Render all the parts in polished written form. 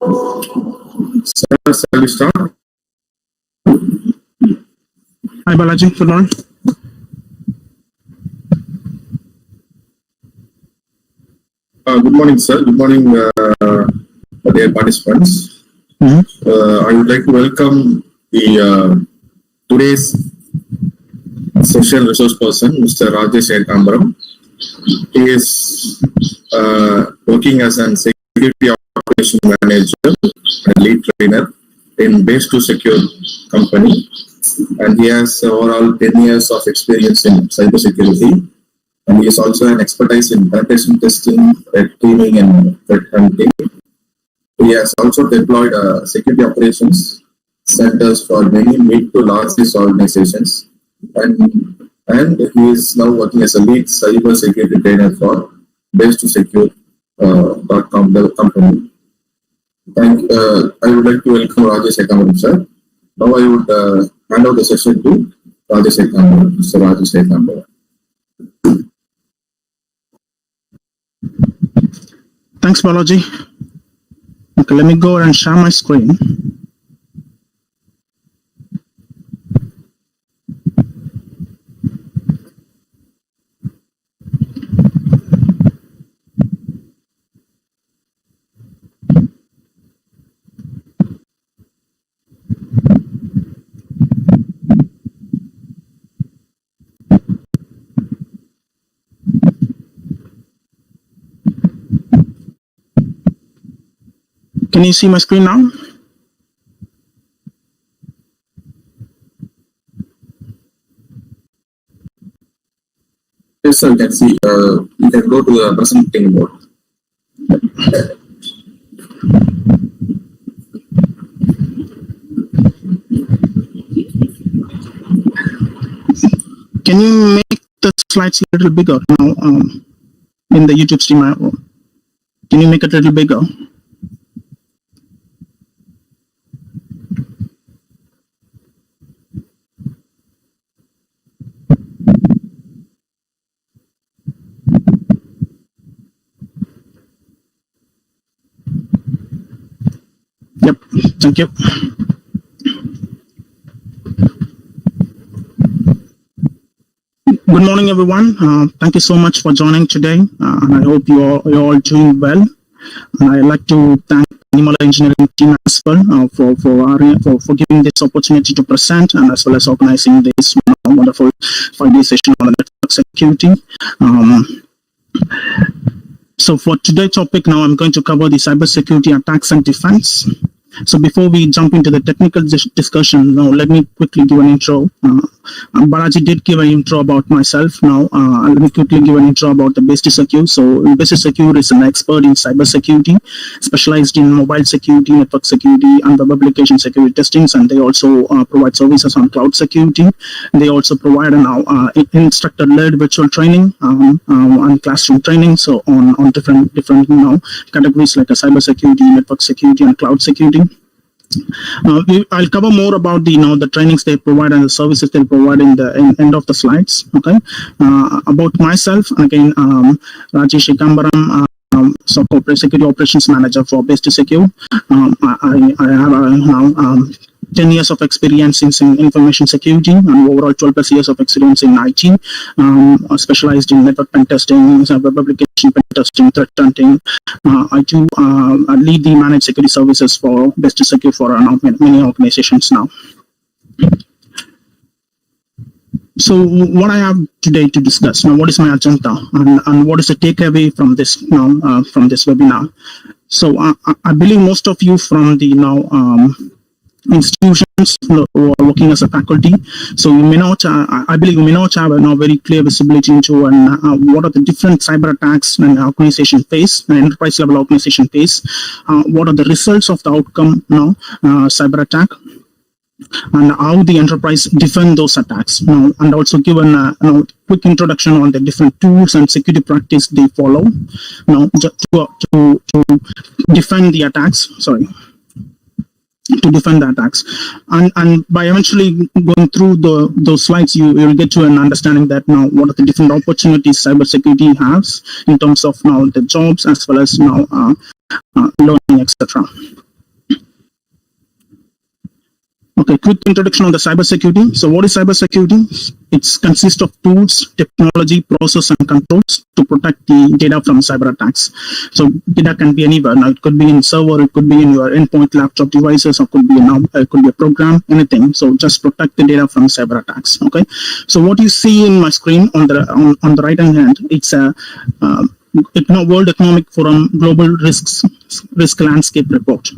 Sir, shall we start? Hi, Balaji. Good morning. Good morning, sir. Good morning, dear participants. I would like to welcome the today's session resource person, Mr.E.Rajesh. He is working as an security operation manager and lead trainer in Base to Secure company, and he has overall 10 years of experience in cybersecurity. And he is also an expertise in penetration testing, red teaming, and threat hunting. He has also deployed security operations centers for many mid to large size organizations, and he is now working as a lead cybersecurity trainer for Base to Secure the company. I would like to welcome Rajesh, sir. Now I would hand over the session to Rajesh, Mr. Rajesh. Thanks, Balaji. Okay, let me go and share my screen. Can you see my screen now? Yes, sir, you can see. You can go to the presenting board. Can you make the slides a little bigger now in the YouTube stream? Can you make it a little bigger? Yep, thank you. Good morning, everyone. Thank you so much for joining today, and I hope you're all doing well. And I'd like to thank the Animal Engineering team as well for giving this opportunity to present, and as well as organizing this wonderful 5-day session on network security. So for today's topic, now I'm going to cover the cybersecurity attacks and defense. So before we jump into the technical discussion, now let me quickly give an intro. Balaji did give an intro about myself. Now let me quickly give an intro about the Base to Secure. So Base to Secure is an expert in cybersecurity, specialized in mobile security, network security, and web application security testings, and they also provide services on cloud security. They also provide now instructor-led virtual training and classroom training. So on different categories like a cybersecurity, network security, and cloud security. I'll cover more about the trainings they provide and the services they provide in the end of the slides. Okay. About myself, again, Rajesh Ekambaram, so corporate security operations manager for Base to Secure. I have 10 years of experience in information security and overall 12 plus years of experience in IT, specialized in network pen testing, web application pen testing, threat hunting. I do lead the managed security services for Base to Secure for many organizations now. So what I have today to discuss now, what is my agenda and what is the takeaway from this from this webinar? So I believe most of you from the institutions who are working as a faculty, so you may not I believe you may not have a very clear visibility into what are the different cyber attacks an organization face, an enterprise level organization face, what are the results of the outcome cyber attack, and how the enterprise defend those attacks, and also given a quick introduction on the different tools and security practice they follow to defend the attacks. To defend the attacks, and by eventually going through those slides, you will get to an understanding that what are the different opportunities cybersecurity has in terms of the jobs as well as learning, etc. Okay, quick introduction on the cybersecurity. So what is cybersecurity? It consists of tools, technology, process, and controls to protect the data from cyber attacks. So data can be anywhere. Now it could be in server, it could be in your endpoint laptop devices, or it could be a program, anything. So just protect the data from cyber attacks. Okay. So what you see in my screen on the right hand, it's a World Economic Forum Global Risk Landscape Report.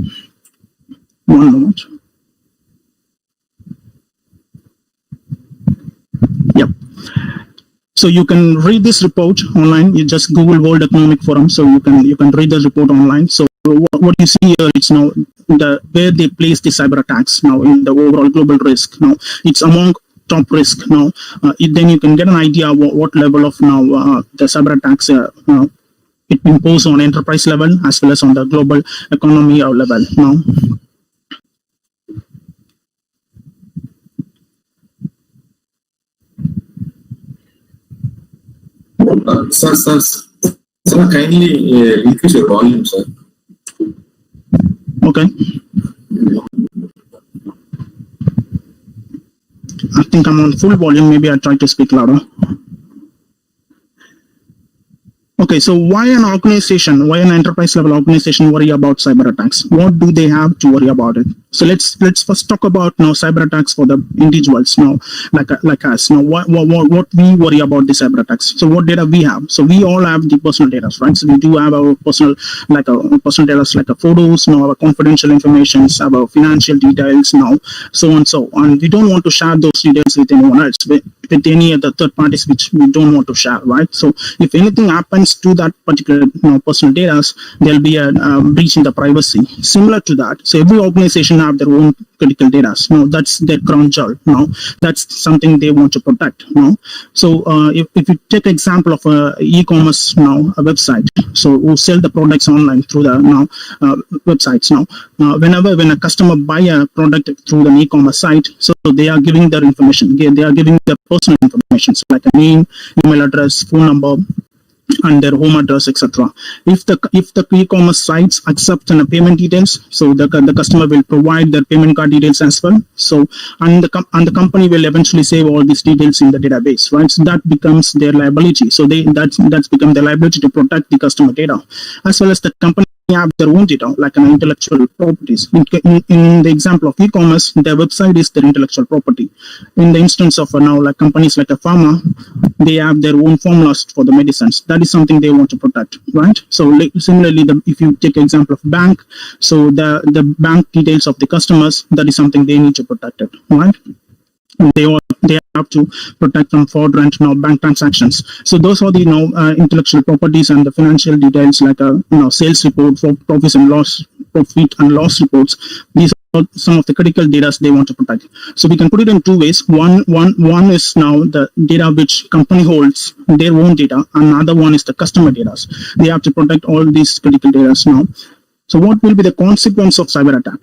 One moment. Yep. So you can read this report online. You just Google World Economic Forum, so you can read the report online. So what you see here, it's now where they place the cyber attacks now in the overall global risk. Now it's among top risk. Now then you can get an idea of what level of now the cyber attacks it impose on enterprise level as well as on the global economy level. Now. Sir, kindly increase your volume, sir. Okay. I think I'm on full volume. Maybe I'll try to speak louder. Okay, so why an enterprise level organization worry about cyber attacks? What do they have to worry about it? So let's first talk about now cyber attacks for the individuals now, like us. Now what we worry about the cyber attacks. So what data we have? So we all have the personal data, right? So we do have our personal data like photos, now our confidential information, our financial details, now so on and we don't want to share those details with anyone else, with any other third parties which we don't want to share, right? So if anything happens to that particular personal data, there'll be a breach in the privacy. Similar to that, so every organization have their own critical data. Now that's their crown jewel. Now that's something they want to protect. Now, so if you take example of a e-commerce a website, so who sell the products online through the websites. Now, when a customer buy a product through an e-commerce site, so they are giving their information. They are giving their personal information, so like a name, email address, phone number, and their home address, etc. If the e-commerce sites accept payment details, so the customer will provide their payment card details as well. So and the company will eventually save all these details in the database, right? So that becomes their liability. So that's become their liability to protect the customer data, as well as the company have their own data, like an intellectual properties. In the example of e-commerce, their website is their intellectual property. In the instance of like companies like a pharma, they have their own formulas for the medicines. That is something they want to protect, right? So similarly, if you take example of bank, so the bank details of the customers, that is something they need to protect it, right? They have to protect from fraudulent bank transactions. So those are the intellectual properties and the financial details, like sales report, profit and loss reports. These are some of the critical data they want to protect. So we can put it in two ways. One is now the data which company holds, their own data, and another one is the customer data. They have to protect all these critical data now. So what will be the consequence of cyber attack?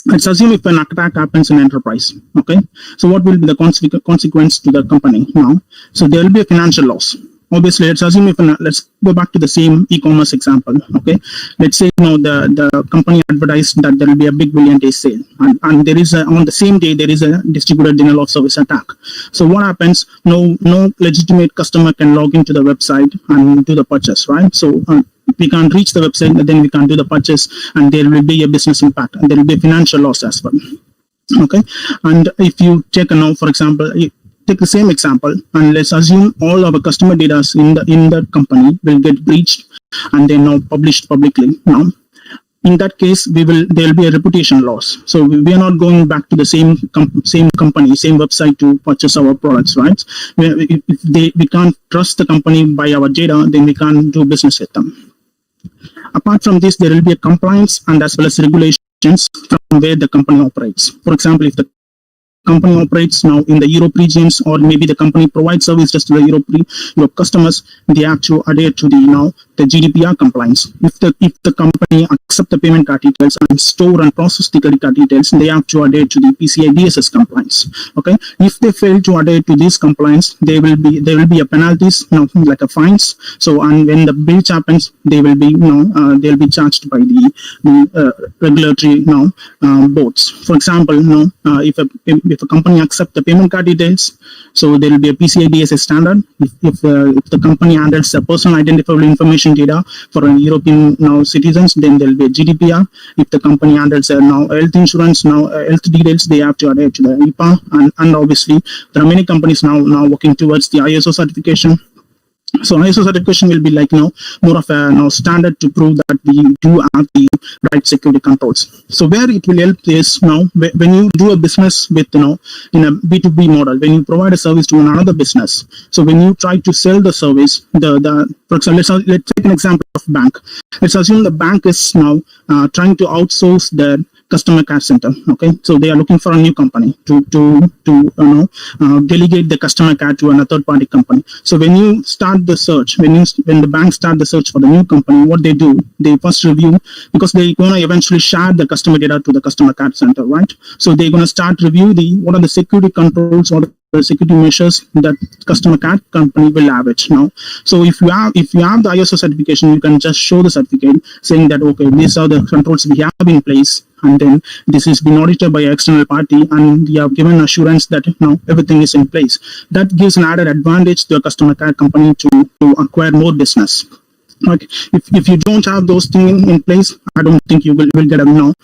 Let's assume if an attack happens in enterprise, okay? So what will be the consequence to the company now? So there will be a financial loss. Obviously, let's assume let's go back to the same e-commerce example, okay? Let's say the company advertised that there will be a big billion day sale, and there is on the same day there is a distributed denial of service attack. So what happens? No legitimate customer can log into the website and do the purchase, right? So we can't reach the website, and then we can't do the purchase, and there will be a business impact, and there will be a financial loss as well. Okay, and if you take for example, take the same example, and let's assume all our customer data in the company will get breached, and they're now published publicly. Now, in that case, there will be a reputation loss. So we are not going back to the same company, same website to purchase our products, right? If we can't trust the company by our data, then we can't do business with them. Apart from this, there will be a compliance and as well as regulations from where the company operates. For example, if the company operates now in the Europe regions, or maybe the company provides services to the Europe customers, they have to adhere to the GDPR compliance. If the company accept the payment card details and store and process the credit card details, they have to adhere to the PCI DSS compliance. Okay, if they fail to adhere to this compliance, there will be a penalties, like a fines. So, and when the breach happens, they will be they'll be charged by the regulatory boards. For example, if a company accepts the payment card details, so there will be a PCI DSS standard. If the company handles the personal identifiable information data for European citizens, then there will be a GDPR. If the company handles health insurance, health details, they have to adhere to the IPA. And obviously, there are many companies now working towards the ISO certification. So ISO certification will be like more of a standard to prove that we do have the right security controls. So where it will help is when you do a business with in a B2B model, when you provide a service to another business. So when you try to sell the service, for example, let's take an example of bank. Let's assume the bank is now trying to outsource their customer care center. Okay, so they are looking for a new company to delegate the customer care to a third party company. So when you start the search, when the bank start the search for the new company, what they do, they first review, because they're going to eventually share the customer data to the customer care center, right? So they're going to start review what are the security controls, what are the security measures that customer care company will have it now. So if you have the ISO certification, you can just show the certificate saying that okay, these are the controls we have in place, and then this is been audited by an external party, and you have given assurance that everything is in place. That gives an added advantage to a customer care company to acquire more business. Like if you don't have those things in place, I don't think you will get a new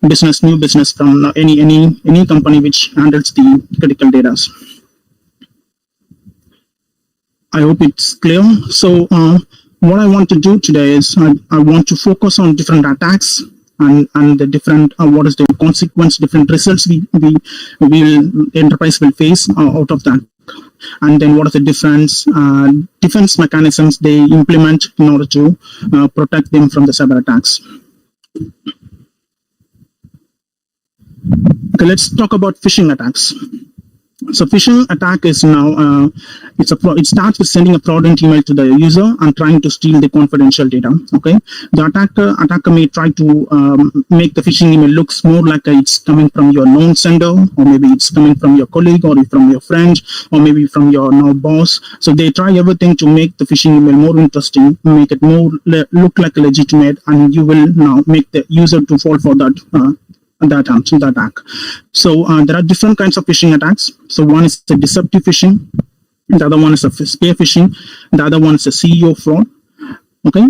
business from any company which handles the critical data. I hope it's clear. So what I want to do today is I want to focus on different attacks and the different what is the consequence, different results enterprise will face out of that. And then what are the defense mechanisms they implement in order to protect them from the cyber attacks. Okay, let's talk about phishing attacks. So phishing attack is now it starts with sending a fraudulent email to the user and trying to steal the confidential data. Okay, the attacker may try to make the phishing email looks more like it's coming from your known sender, or maybe it's coming from your colleague, or from your friend, or maybe from your boss. So they try everything to make the phishing email more interesting, make it more look like legitimate, and you will now make the user to fall for that. The attack. So there are different kinds of phishing attacks. So one is the deceptive phishing, the other one is a spear phishing, the other one is a CEO fraud. Okay,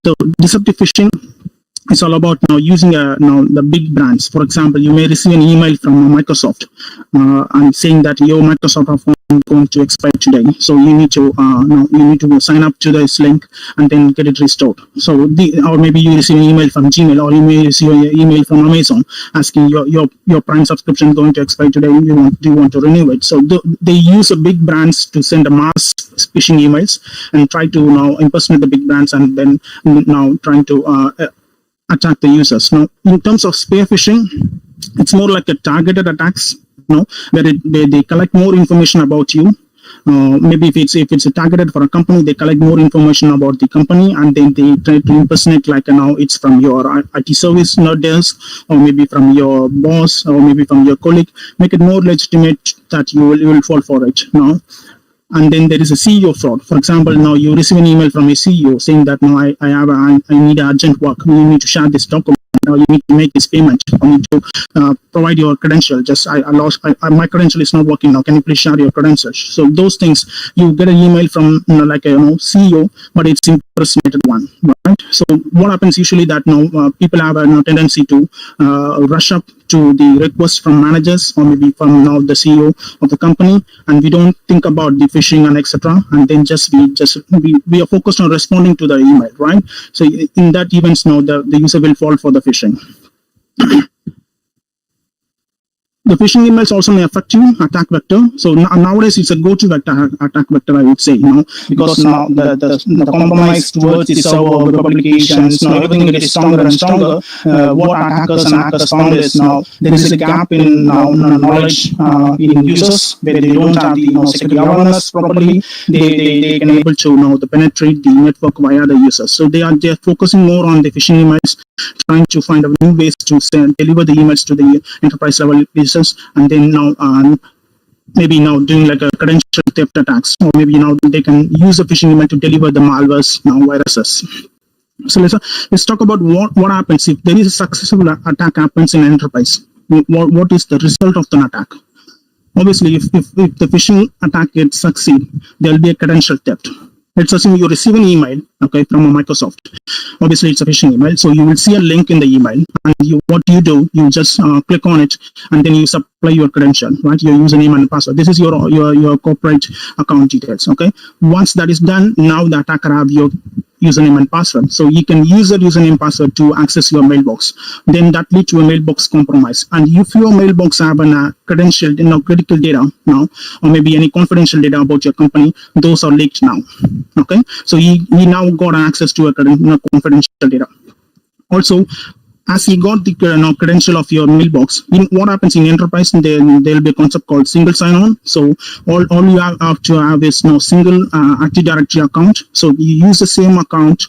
the deceptive phishing is all about using the big brands. For example, you may receive an email from Microsoft and saying that your Microsoft account is going to expire today, so you need to sign up to this link and then get it restored. So or maybe you receive an email from Gmail, or you may receive an email from Amazon asking your Prime subscription is going to expire today. Do you want to renew it? So they use a big brands to send a mass phishing emails and try to impersonate the big brands, and then trying to attack the users. Now, in terms of spear phishing, it's more like a targeted attacks, where they collect more information about you. Maybe if it's targeted for a company, they collect more information about the company, and then they try to impersonate like it's from your IT service desk, or maybe from your boss, or maybe from your colleague. Make it more legitimate that you will fall for it. And then there is a CEO fraud. For example, now you receive an email from a CEO saying that I need urgent work. You need to share this document. Or you need to make this payment. You need to provide your credential. My credential is not working now. Can you please share your credentials? So those things, you get an email from like a CEO, but it's impersonated one, right? So what happens usually that people have a tendency to rush up to the request from managers, or maybe from the CEO of the company, and we don't think about the phishing and etc. And then we are focused on responding to the email, right? So in that events, the user will fall for the phishing. The phishing emails also may affect you, attack vector. So nowadays it's a go-to vector, attack vector, I would say, because now the compromise towards the server, web applications, now everything is stronger and stronger. What attackers and hackers found is now there is a gap in knowledge in users where they don't have the security awareness properly. They can able to penetrate the network via the users. So they are focusing more on the phishing emails, trying to find out new ways to deliver the emails to the enterprise level users, and then maybe now doing like a credential theft attacks, or maybe now they can use a phishing email to deliver the malwares, viruses. So let's talk about what happens if there is a successful attack happens in an enterprise. What is the result of the attack? Obviously, if the phishing attack gets succeed, there will be a credential theft. Let's assume you receive an email, from Microsoft. Obviously, it's a phishing email, so you will see a link in the email, and what you do, you just click on it, and then you supply your credential, right? Your username and password. This is your corporate account details. Okay. Once that is done, now the attacker have your username and password, so you can use that username and password to access your mailbox. Then that leads to a mailbox compromise. And if your mailbox have a credential, critical data now, or maybe any confidential data about your company, those are leaked now. Okay, so he now got access to a confidential data. Also, as he got the credential of your mailbox, what happens in enterprise, there will be a concept called single sign-on. So all you have to have is single Active Directory account. So you use the same account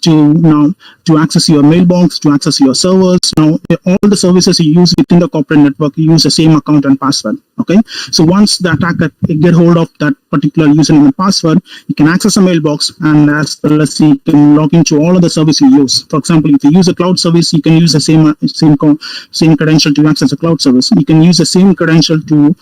to access your mailbox, to access your servers. Now all the services you use within the corporate network, you use the same account and password. Okay, so once the attacker get hold of that particular username and password, you can access a mailbox, and as well as you can log into all of the service you use. For example, if you use a cloud service, you can use the same credential to access a cloud service. You can use the same credential to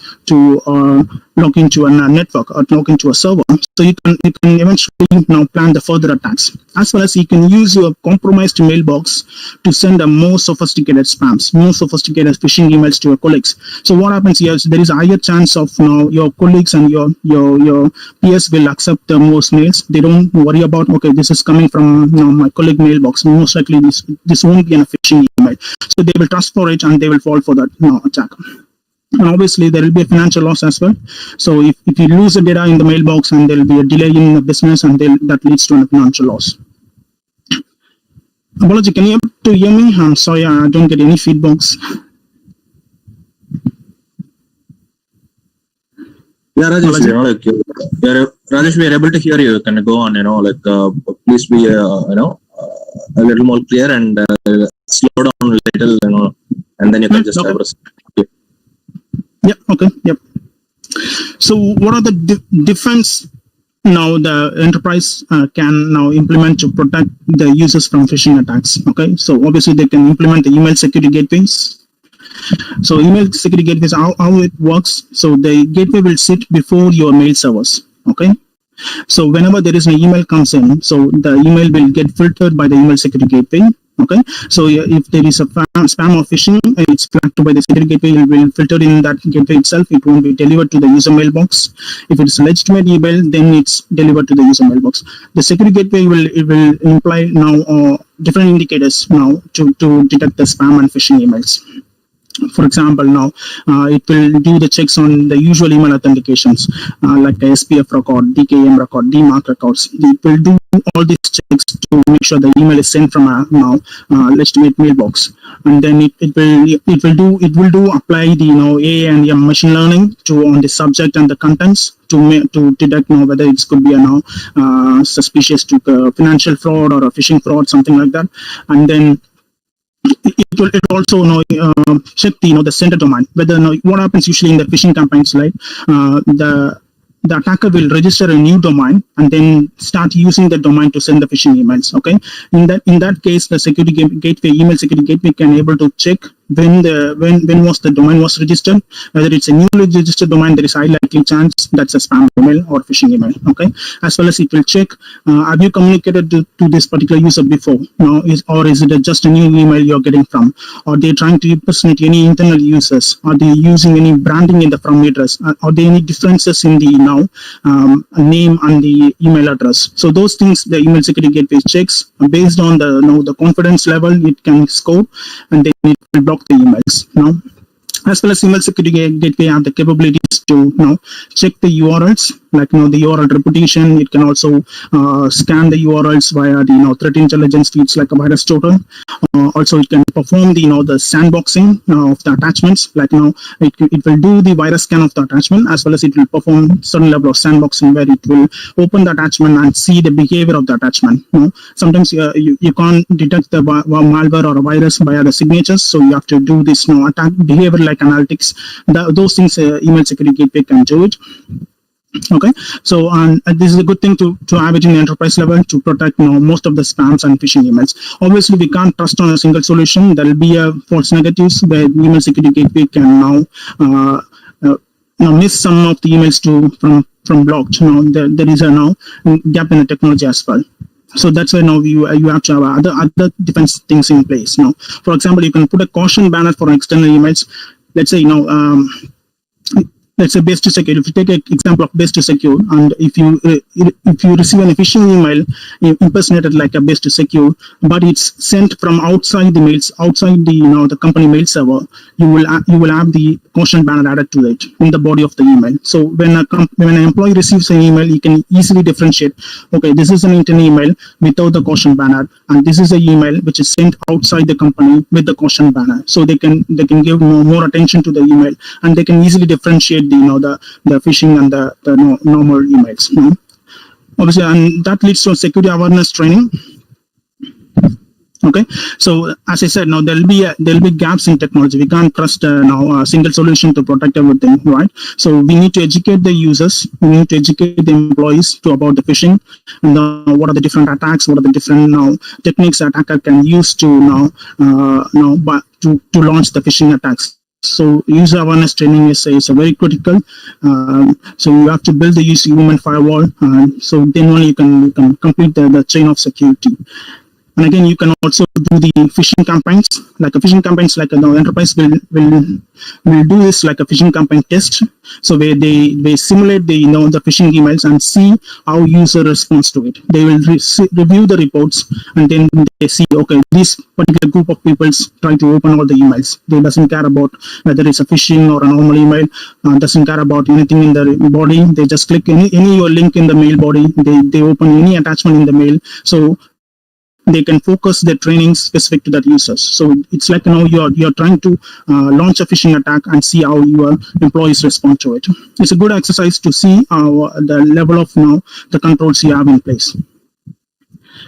log into a network or log into a server. So you can eventually plan the further attacks. As well as you can use your compromised mailbox to send a more sophisticated spams, more sophisticated phishing emails to your colleagues. So what happens here is there is a higher chance of your colleagues and your peers will accept the most mails. They don't worry about, okay, this is coming from my colleague mailbox. Most likely this won't be a phishing email. So they will trust for it and they will fall for that attack. And obviously there will be a financial loss as well. So if you lose the data in the mailbox, and there will be a delay in the business, and that leads to a financial loss. Apology, can you hear me? I'm sorry, I don't get any feedbacks. Yeah, Rajesh, Rajesh, we are able to hear you. Can you go on? Please be a little more clear and slow down a little, and then you can just okay. Yeah. Okay. Yep. So, what are the defense now the enterprise can now implement to protect the users from phishing attacks? Okay. So, obviously, they can implement the email security gateways. So, email security gateways, how it works. So, the gateway will sit before your mail servers. Okay. So, whenever there is an email comes in, so the email will get filtered by the email security gateway. Okay, so if there is a spam or phishing, it's flagged by the security gateway. It will filter in that gateway itself. It won't be delivered to the user mailbox. If it's a legitimate email, then it's delivered to the user mailbox. The security gateway will imply now different indicators now to detect the spam and phishing emails. For example, now it will do the checks on the usual email authentications like the SPF record, DKM record, DMARC records. It will do all these checks to make sure the email is sent from a legitimate mailbox, and then it will do apply the AI and machine learning on the subject and the contents to detect whether it could be suspicious to financial fraud or a phishing fraud, something like that, and then it will also check the sender domain. Whether what happens usually in the phishing campaigns, like the attacker will register a new domain and then start using the domain to send the phishing emails. Okay, in that case, the security gateway, email security gateway, can able to check when was the domain was registered. Whether it's a newly registered domain, there is high likely chance that's a spam email or phishing email. Okay, as well as it will check have you communicated to this particular user before, or is it just a new email you're getting from? Are they trying to impersonate any internal users? Are they using any branding in the from address? Are there any differences in the name and the email address? So those things the email security gateway checks based on the confidence level it can score, and then it will block the emails. As well as email security gateway have the capabilities to check the URLs, like the URL reputation. It can also scan the URLs via the threat intelligence feeds like a virus total. Also, it can perform the sandboxing of the attachments, like it will do the virus scan of the attachment, as well as it will perform certain level of sandboxing where it will open the attachment and see the behavior of the attachment. Sometimes you can't detect the malware or a virus via the signatures, so you have to do this attack behavior like analytics. Those things email security gateway can do it. Okay, so this is a good thing to have it in the enterprise level to protect most of the spams and phishing emails. Obviously, we can't trust on a single solution. There will be false negatives where email security gateway can miss some of the emails from blocked. There is a gap in the technology as well. So that's why now you have to have other defense things in place. For example, you can put a caution banner for external emails. Let's say let's say base to secure. If you take an example of base to secure, and if you receive an phishing email impersonated like a base to secure, but it's sent from outside the mails, outside the company mail server, you will have the caution banner added to it in the body of the email. So when an employee receives an email, he can easily differentiate. Okay, this is an internal email without the caution banner, and this is an email which is sent outside the company with the caution banner. So they can give more attention to the email, and they can easily differentiate the phishing and the normal emails. Obviously, and that leads to security awareness training. Okay, so as I said, now there'll be gaps in technology. We can't trust now a single solution to protect everything, right? So we need to educate the users, we need to educate the employees about the phishing and what are the different attacks, what are the different techniques that attacker can use to to launch the phishing attacks. So user awareness training is a very critical. So you have to build the human firewall, so then only you can complete the chain of security. And again, you can also do the phishing campaigns. Like a phishing campaigns, like the enterprise will do this like a phishing campaign test. So where they simulate the phishing emails and see how user responds to it. They will review the reports, and then they see, okay, this particular group of people try to open all the emails. They doesn't care about whether it's a phishing or a normal email. Doesn't care about anything in the body. They just click any link in the mail body. They open any attachment in the mail. So they can focus their training specific to that users. So it's like you're trying to launch a phishing attack and see how your employees respond to it. It's a good exercise to see the level of the controls you have in place.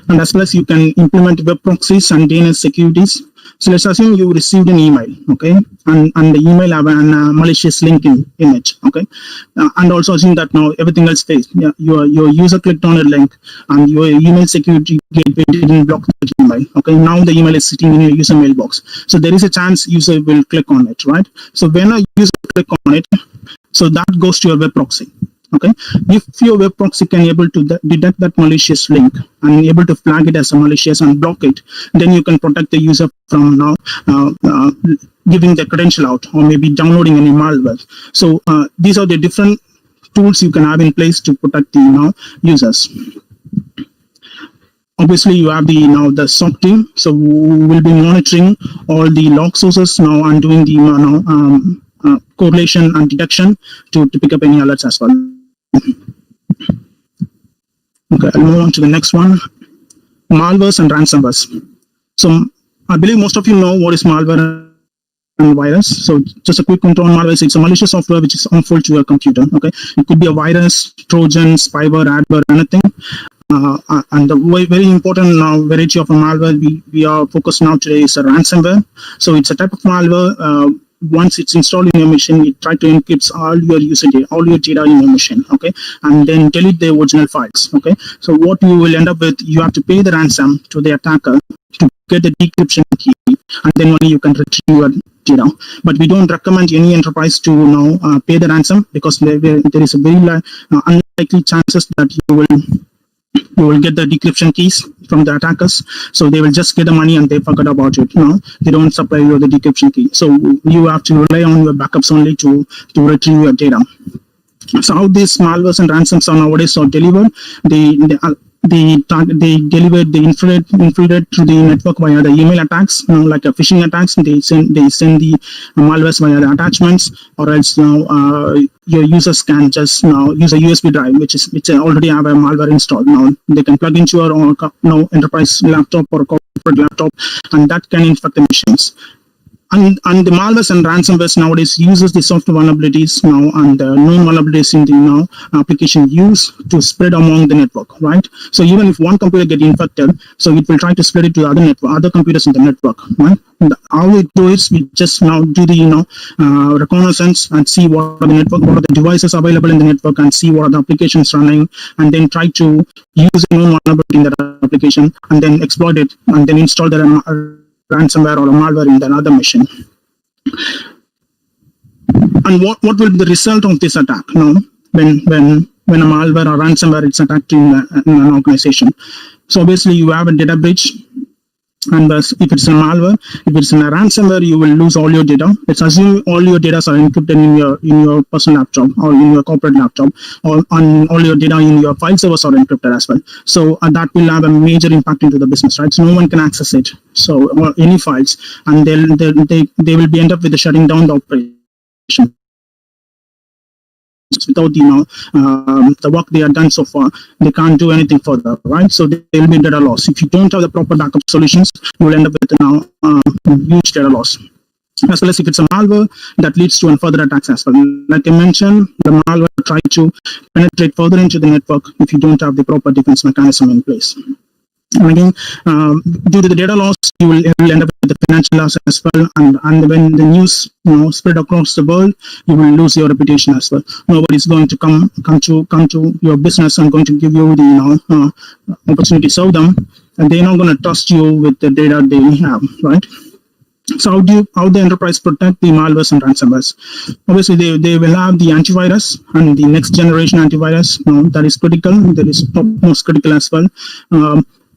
And as well as you can implement web proxies and DNS securities. So let's assume you received an email, okay, and the email have a malicious link in it, okay, and also assume that now everything else stays. Yeah, your user clicked on a link, and your email security gateway didn't block the email. Okay, now the email is sitting in your user mailbox. So there is a chance user will click on it, right? So when a user click on it, so that goes to your web proxy. Okay, if your web proxy can able to detect that malicious link and able to flag it as a malicious and block it, then you can protect the user from giving the credential out or maybe downloading any malware. So these are the different tools you can have in place to protect the users. Obviously, you have the SOC team, so we will be monitoring all the log sources now and doing the correlation and detection to pick up any alerts as well. Okay, I'll move on to the next one. Malwares and ransomwares. So I believe most of you know what is malware and virus. So just a quick intro on malware. It's a malicious software which is harmful to your computer. Okay, it could be a virus, Trojan, spyware, adware, anything. And the very important variety of a malware we are focused now today is a ransomware. So it's a type of malware. Once it's installed in your machine, it try to encrypt all your user data, all your data in your machine, okay, and then delete the original files, okay. So what you will end up with, you have to pay the ransom to the attacker to get the decryption key, and then only you can retrieve your data. But we don't recommend any enterprise to pay the ransom, because there is a very unlikely chances that you will get the decryption keys from the attackers. So they will just get the money and they forget about it. They don't supply you the decryption key. So you have to rely on your backups only to retrieve your data. So how these malwares and ransoms are nowadays are delivered, they delivered the infiltrate through the network via the email attacks, like a phishing attacks. They send the malwares via the attachments, or else your users can just use a USB drive which already have a malware installed. Now they can plug into your enterprise laptop or corporate laptop, and that can infect the machines. And the malwares and ransomwares nowadays uses the software vulnerabilities and known vulnerabilities in the application used to spread among the network, right? So even if one computer get infected, so it will try to spread it to the other computers in the network, right? And how we do is we just now do the reconnaissance and see what are the devices available in the network, and see what are the applications running, and then try to use a known vulnerability in that application, and then exploit it, and then install the ransomware or a malware in another machine. And what will be the result of this attack when a malware or ransomware is attacked in an organization? So obviously you have a data breach, and if it's a malware, if it's a ransomware, you will lose all your data. Let's assume all your data are encrypted in your personal laptop or in your corporate laptop, or all your data in your file servers are encrypted as well. So that will have a major impact into the business, right? So no one can access it. So or any files, and they will be end up with the shutting down the operation. Without the work they have done so far, they can't do anything further, right? So there will be data loss. If you don't have the proper backup solutions, you will end up with huge data loss. As well as if it's a malware, that leads to further attacks as well. Like I mentioned, the malware try to penetrate further into the network if you don't have the proper defense mechanism in place. And again, due to the data loss, you will end up with the financial loss as well. And when the news spread across the world, you will lose your reputation as well. Nobody is going to come to your business and going to give you the opportunity to serve them, and they're not going to trust you with the data they have, right? So how the enterprise protect the malwares and ransomwares? Obviously, they will have the antivirus and the next generation antivirus. That is critical. That is most critical as well.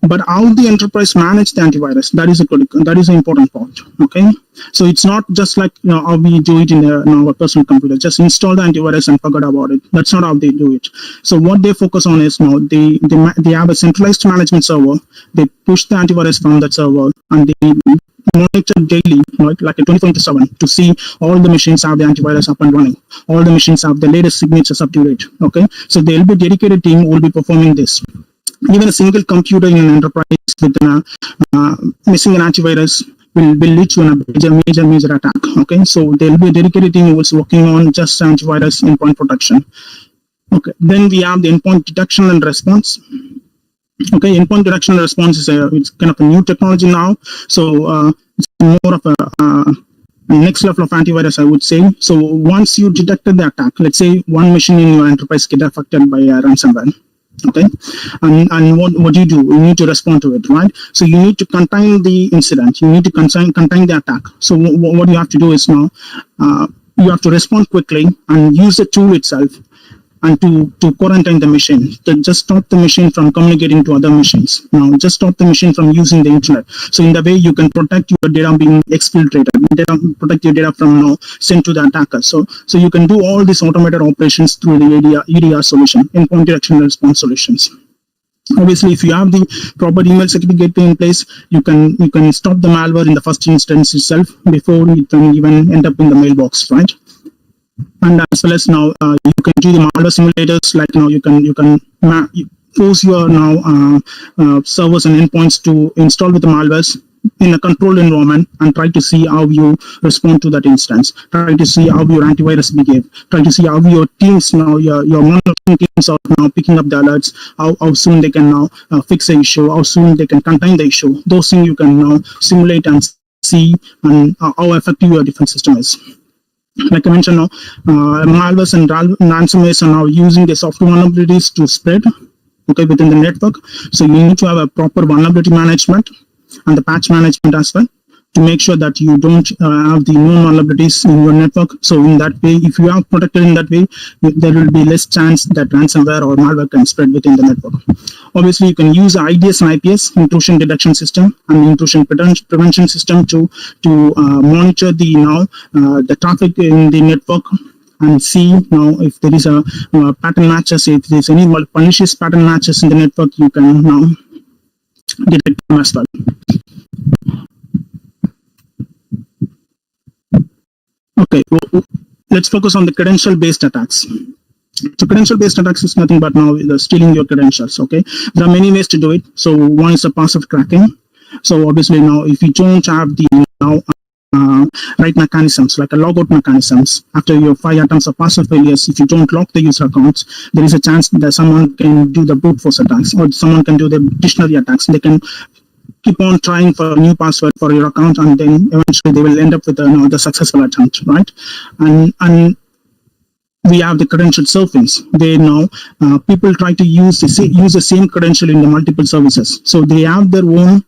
But how the enterprise manage the antivirus, that is an important part. Okay, so it's not just like how we do it in our personal computer. Just install the antivirus and forget about it. That's not how they do it. So what they focus on is they have a centralized management server. They push the antivirus from that server, and they monitor daily, right, like a 24/7, to see all the machines have the antivirus up and running. All the machines have the latest signatures up to date. Okay, so there will be a dedicated team who will be performing this. Even a single computer in an enterprise with missing an antivirus will lead to a major attack. Okay, so there will be a dedicated team who is working on just antivirus endpoint protection. Okay, then we have the endpoint detection and response. Okay, endpoint detection and response is it's kind of a new technology now. So it's more of a next level of antivirus, I would say. So once you detected the attack, let's say one machine in your enterprise get affected by a ransomware. Okay, and what do? You need to respond to it, right? So you need to contain the incident. You need to contain the attack. So what you have to do is now you have to respond quickly and use the tool itself, and to quarantine the machine, to just stop the machine from communicating to other machines. Just stop the machine from using the internet. So in the way you can protect your data being exfiltrated, protect your data from sent to the attacker. So you can do all these automated operations through the EDR solution, endpoint detection and response solutions. Obviously, if you have the proper email security gateway in place, you can stop the malware in the first instance itself before it can even end up in the mailbox, right? And as well as you can do the malware simulators, like you can force your servers and endpoints to install with the malwares in a controlled environment, and try to see how you respond to that instance. Try to see how your antivirus behave. Try to see how your teams your monitoring teams are now picking up the alerts. How soon they can now fix the issue. How soon they can contain the issue. Those things you can now simulate and see, and how effective your defense system is. Like I mentioned, malwares and ransomwares are now using the software vulnerabilities to spread, okay, within the network. So you need to have a proper vulnerability management and the patch management as well, to make sure that you don't have the known vulnerabilities in your network. So in that way, if you are protected in that way, there will be less chance that ransomware or malware can spread within the network. Obviously, you can use IDS and IPS, intrusion detection system, and intrusion prevention system to monitor the traffic in the network, and see now if there is a pattern matches. If there's any malicious pattern matches in the network, you can now detect them as well. Okay, well, let's focus on the credential-based attacks. So credential-based attacks is nothing but now stealing your credentials. Okay, there are many ways to do it. So one is a password cracking. So obviously now, if you don't have the right mechanisms, like a logout mechanisms, after your 5 attempts of password failures, if you don't lock the user accounts, there is a chance that someone can do the brute force attacks, or someone can do the dictionary attacks. They can keep on trying for a new password for your account, and then eventually they will end up with the successful attempt, right? And we have the credential surfings. They now people try to use the same credential in the multiple services. So they have their own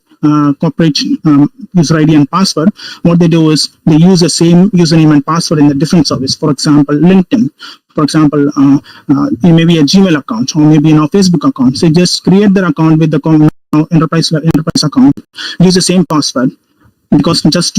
corporate user ID and password. What they do is they use the same username and password in a different service. For example, LinkedIn. For example, it may be a Gmail account or maybe a Facebook account. So just create their account with the enterprise account. Use the same password, because just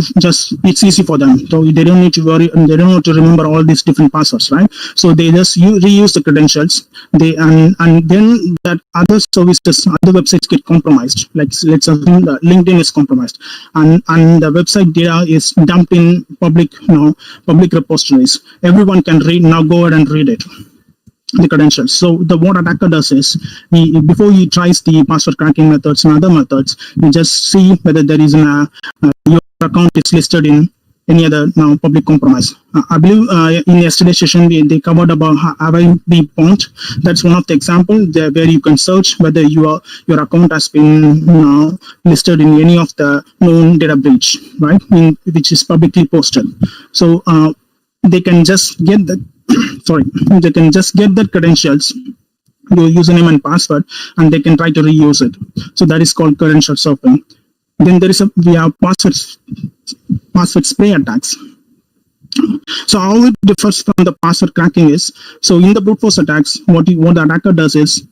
it's easy for them, so they don't need to worry, and they don't need to remember all these different passwords, right? So they just reuse the credentials. They and then that other services, other websites get compromised. Like let's assume that LinkedIn is compromised, and the website data is dumped in public repositories. Everyone can go ahead and read it, the credentials. So what attacker does is, before he tries the password cracking methods and other methods, you just see whether there is your account is listed in any other public compromise. I believe in yesterday's session they covered about having the point. That's one of the examples where you can search whether your account has been listed in any of the known data breach, right? Which is publicly posted. So they can just get the they can just get the credentials, your username and password, and they can try to reuse it. So that is called credential surfing. Then we have password spray attacks. So how it differs from the password cracking is, so in the brute force attacks, what the attacker does is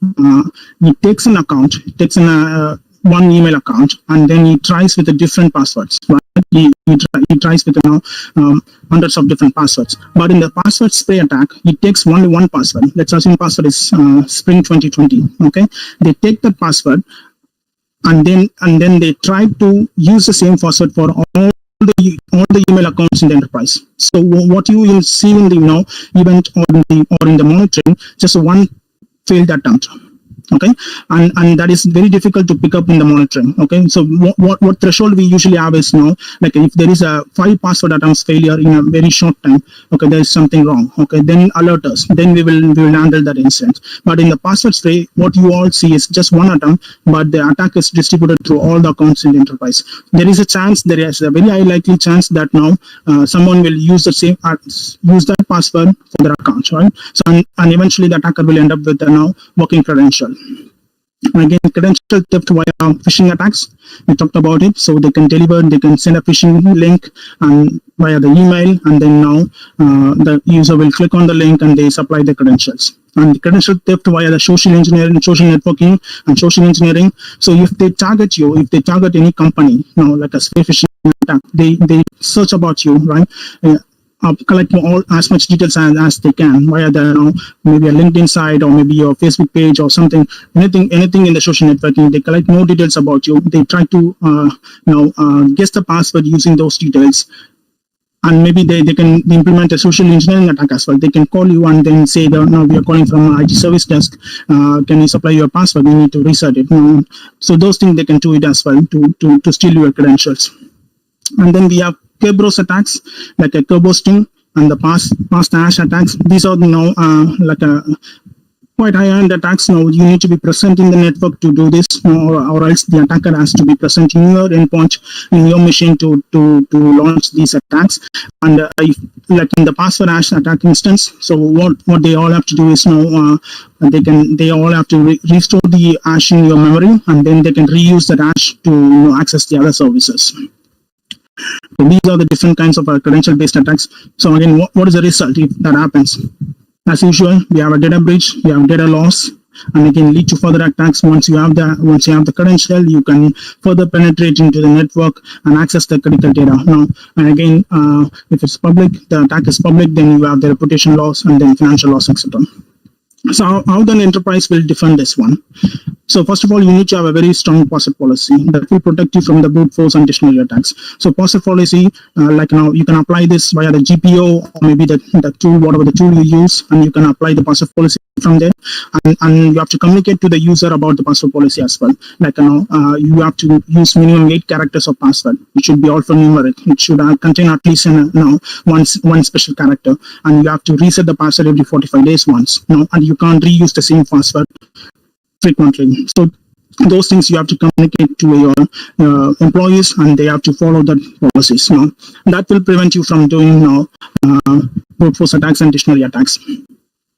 he takes an account, takes one email account, and then he tries with the different passwords. Right? He tries with hundreds of different passwords. But in the password spray attack, he takes only one password. Let's assume password is Spring 2020. Okay, they take that password, and then they try to use the same password for all the email accounts in the enterprise. So what you will see in the event or in the monitoring, just one failed attempt. Okay, and that is very difficult to pick up in the monitoring. Okay, so what threshold we usually have is like if there is a 5 password attempts failure in a very short time, okay, there is something wrong. Okay, then alert us, then we will handle that incident. But in the password spray, what you all see is just one attempt, but the attack is distributed through all the accounts in the enterprise. There is a very high likely chance that someone will use that password for their account, right? So and eventually the attacker will end up with a working credential. Again, credential theft via phishing attacks. We talked about it. So they can send a phishing link and via the email, and then the user will click on the link and they supply the credentials. And the credential theft via the social engineering, social networking, and social engineering. So if they target you, if they target any company, like a spear phishing attack, they search about you, right? Collect as much details as they can via maybe a LinkedIn site or maybe your Facebook page or something, anything in the social networking. They collect more details about you. They try to guess the password using those details, and maybe they can implement a social engineering attack as well. They can call you and then say that we are calling from IT service desk. Can you supply your password? You need to reset it. So those things they can do it as well to steal your credentials. And then we have Kerberos attacks, like a Kerbosting, and the past hash attacks. These are like a quite high-end attacks. You need to be present in the network to do this, or else the attacker has to be present in your endpoint in your machine to launch these attacks. And like in the password hash attack instance, so what they all have to do is they all have to restore the hash in your memory, and then they can reuse that hash to access the other services. So these are the different kinds of credential-based attacks. So again, what is the result if that happens? As usual, we have a data breach, we have data loss, and again lead to further attacks. Once you have the credential, you can further penetrate into the network and access the critical data. Now, and again, if it's public, the attack is public, then you have the reputation loss and then financial loss, etc. So how then enterprise will defend this one? So first of all, you need to have a very strong password policy that will protect you from the brute force and dictionary attacks. So password policy, like now, you can apply this via the GPO or maybe the tool, whatever the tool you use, and you can apply the password policy from there. And you have to communicate to the user about the password policy as well. Like now, you have to use minimum 8 characters of password. It should be alphanumeric. It should contain at least one special character, and you have to reset the password every 45 days once. And you can't reuse the same password frequently. So those things you have to communicate to your employees, and they have to follow that policies. That will prevent you from doing brute force attacks and dictionary attacks.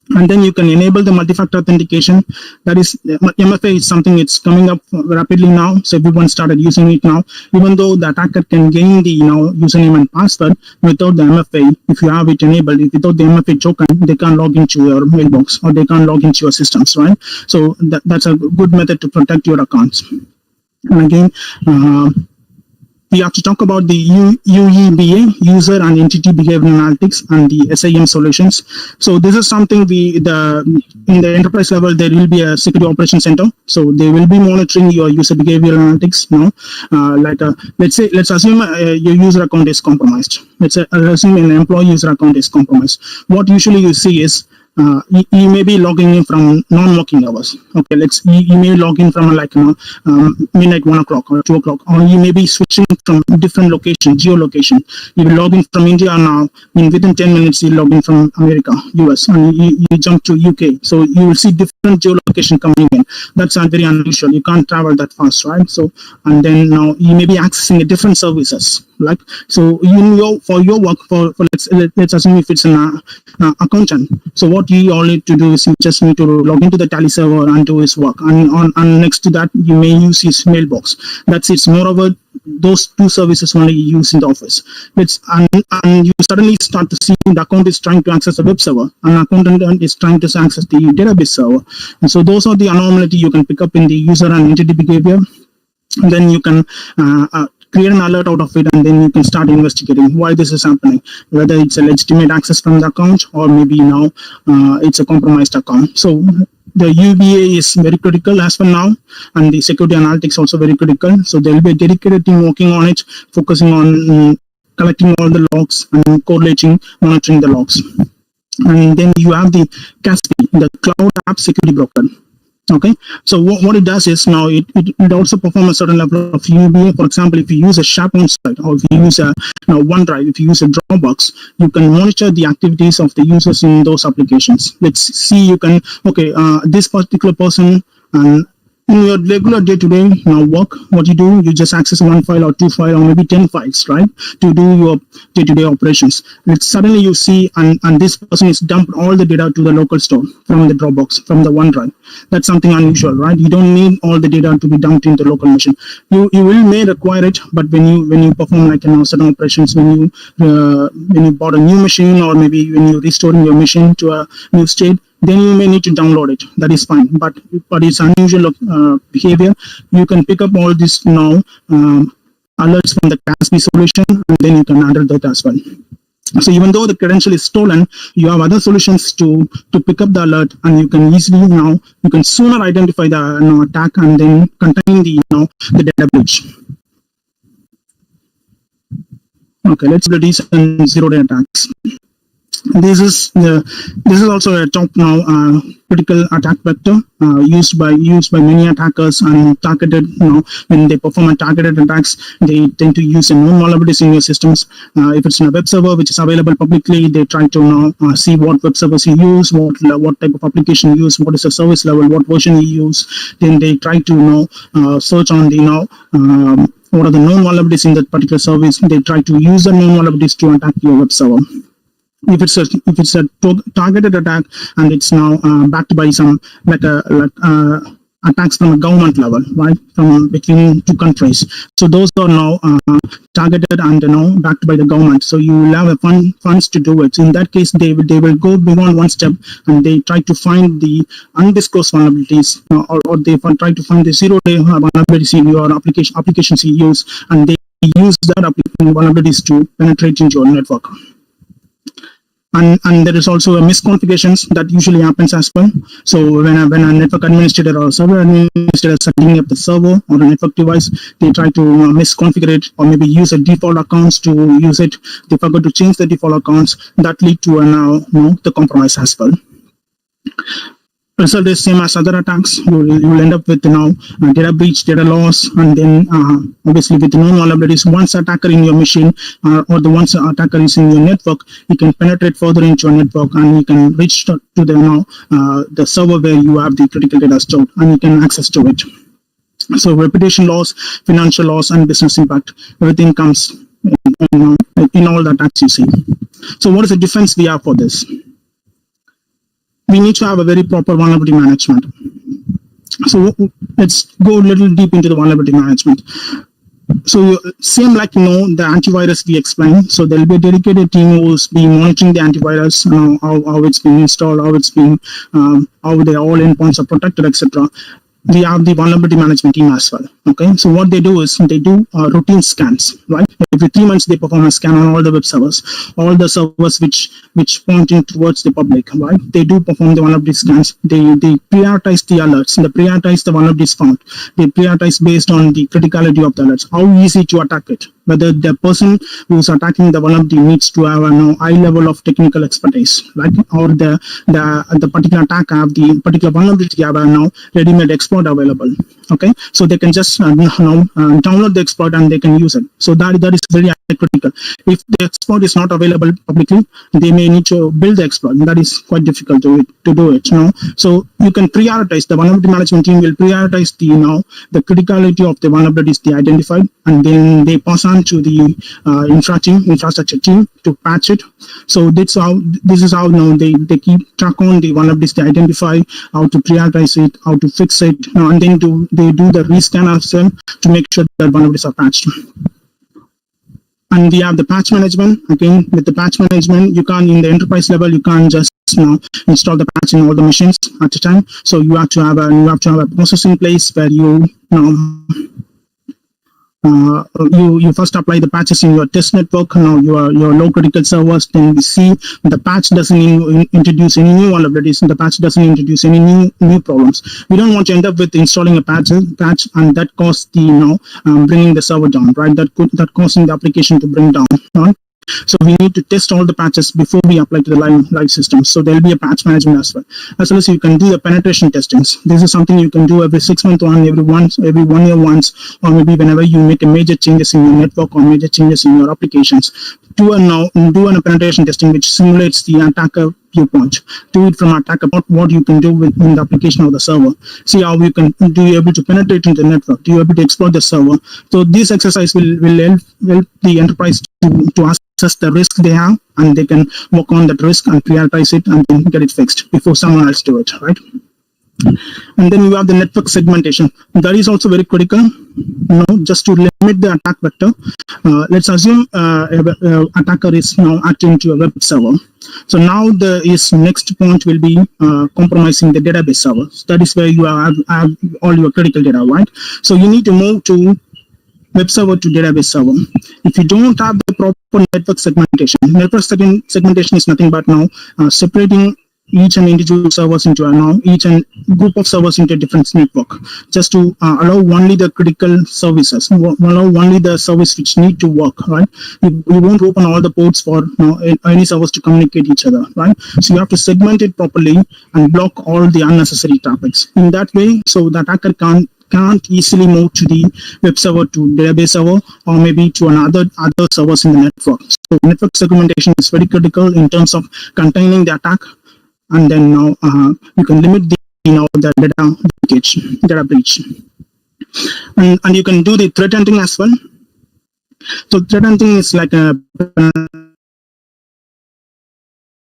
And then you can enable the multi-factor authentication. That is, MFA is something it's coming up rapidly now, so everyone started using it now. Even though the attacker can gain the username and password without the MFA, if you have it enabled, without the MFA token, they can't log into your mailbox or they can't log into your systems, right? So that's a good method to protect your accounts. And again, we have to talk about the UEBA, User and Entity Behavior Analytics, and the SIM solutions. So this is something in the enterprise level, there will be a security operations center. So they will be monitoring your user behavior analytics. Let's assume your user account is compromised. Let's assume an employee user account is compromised. What usually you see is you may be logging in from non-working hours. Okay, you may log in from midnight, 1 o'clock or 2 o'clock, or you may be switching from different location, geolocation. You will log in from India now. Within 10 minutes, you log in from America, US, and you jump to UK. So you will see different geolocation coming in. That's not very unusual. You can't travel that fast, right? So, and then now you may be accessing a different services. So for your work, for let's assume if it's an accountant. So what you all need to do is you just need to log into the Tally server and do his work. And next to that, you may use his mailbox. That's it. Moreover, those two services only you use in the office. And you suddenly start to see the account is trying to access the web server, and accountant is trying to access the database server. And so those are the anomalies you can pick up in the user and entity behavior. And then you can create an alert out of it, and then you can start investigating why this is happening, whether it's a legitimate access from the account or maybe now it's a compromised account. So the UBA is very critical as for now, and the security analytics also very critical. So there will be a dedicated team working on it, focusing on collecting all the logs and correlating, monitoring the logs. And then you have the CASB, the Cloud App Security Broker. Okay, so what it does is now it also performs a certain level of UBA. For example, if you use a SharePoint site, or if you use a OneDrive, if you use a Dropbox, you can monitor the activities of the users in those applications. Let's see, you can, this particular person, and in your regular day-to-day work, what you do, you just access one file or 2 files or maybe 10 files, right, to do your day-to-day operations. And suddenly you see, and this person is dumped all the data to the local store from the Dropbox, from the OneDrive. That's something unusual, right? You don't need all the data to be dumped into local machine. You may require it, but when you perform certain operations, when you bought a new machine, or maybe when you're restoring your machine to a new state, then you may need to download it. That is fine, but it's unusual behavior. You can pick up all this now alerts from the CASB solution, and then you can handle that as well. So even though the credential is stolen, you have other solutions to pick up the alert, and you can easily you can sooner identify the attack and then contain the data breach. Okay, let's do these and zero-day attacks. This is also a top now critical attack vector used by many attackers, and targeted when they perform targeted attacks, they tend to use known vulnerabilities in your systems. If it's in a web server which is available publicly, they try to see what web servers you use, what type of application you use, what is the service level, what version you use. Then they try to search on the what are the known vulnerabilities in that particular service. They try to use the known vulnerabilities to attack your web server. If it's a targeted attack and it's now backed by some attacks from a government level, right, from between two countries. So those are now targeted and backed by the government. So you will have a funds to do it. In that case, they will go beyond one step, and they try to find the undisclosed vulnerabilities, or they try to find the zero-day vulnerabilities in your applications you use, and they use that vulnerabilities to penetrate into your network. And there is also a misconfigurations that usually happens as well. So when a network administrator or server administrator is setting up the server or a network device, they try to misconfigure it, or maybe use a default accounts to use it. They forgot to change the default accounts. That lead to the compromise as well. Result is same as other attacks. You will end up with data breach, data loss, and then obviously with known vulnerabilities. Once attacker in your machine or the once attacker is in your network, you can penetrate further into your network, and you can reach to the server where you have the critical data stored, and you can access to it. So reputation loss, financial loss, and business impact, everything comes in all the attacks you see. So what is the defense we have for this? We need to have a very proper vulnerability management. So let's go a little deep into the vulnerability management. So same like the antivirus we explained. So there will be a dedicated team who's been monitoring the antivirus, how it's being installed, how it's being, how the all endpoints are protected, etc. We have the vulnerability management team as well. Okay, so what they do is they do routine scans, right? Every 3 months they perform a scan on all the web servers, all the servers which pointing towards the public, right? They do perform the vulnerability scans. They prioritize the alerts. They prioritize the vulnerabilities found. They prioritize based on the criticality of the alerts, how easy to attack it, whether the person who's attacking the vulnerability needs to have a high level of technical expertise, right? Or the particular attack have the particular vulnerability have a ready-made exploit available. Okay, so they can just download the exploit and they can use it. So that is very critical. If the exploit is not available publicly, they may need to build the exploit. That is quite difficult to do it. So you can prioritize. The vulnerability management team will prioritize the criticality of the vulnerabilities they identified, and then they pass on to the infrastructure team to patch it. So this is how they keep track on the vulnerabilities they identify, how to prioritize it, how to fix it, and then they do the rescan of them to make sure that vulnerabilities are patched. And we have the patch management. Again, with the patch management, you can't, in the enterprise level, you can't just install the patch in all the machines at a time. So you have to have a process in place where you first apply the patches in your test network, your low critical servers. Then we see the patch doesn't introduce any new vulnerabilities, and the patch doesn't introduce any new problems. We don't want to end up with installing a patch and that cause the bringing the server down, right? That causing the application to bring down. Right? So we need to test all the patches before we apply to the live systems. So there will be a patch management as well. As well as you can do the penetration testings. This is something you can do every 6 months once, every 1 year once, or maybe whenever you make a major changes in your network or major changes in your applications. Do a penetration testing which simulates the attacker viewpoint. Do it from attacker about what you can do within the application of the server. See how you can able to penetrate into the network. Do you able to exploit the server? So this exercise will help the enterprise to assess the risk they have, and they can work on that risk and prioritize it and then get it fixed before someone else do it, right? And then you have the network segmentation. That is also very critical, just to limit the attack vector. Let's assume attacker is now acting to a web server. So now his next point will be compromising the database server. So that is where you have all your critical data, right? So you need to move to web server to database server. If you don't have the proper network segmentation is nothing but separating each and individual servers into each and group of servers into a different network, just to allow only the critical services, allow only the service which need to work, right? You won't open all the ports for any servers to communicate each other, right? So you have to segment it properly and block all the unnecessary traffics. In that way, so the attacker can't easily move to the web server to database server, or maybe to other servers in the network. So network segmentation is very critical in terms of containing the attack, and then you can limit the data breach, and you can do the threat hunting as well. So threat hunting is like a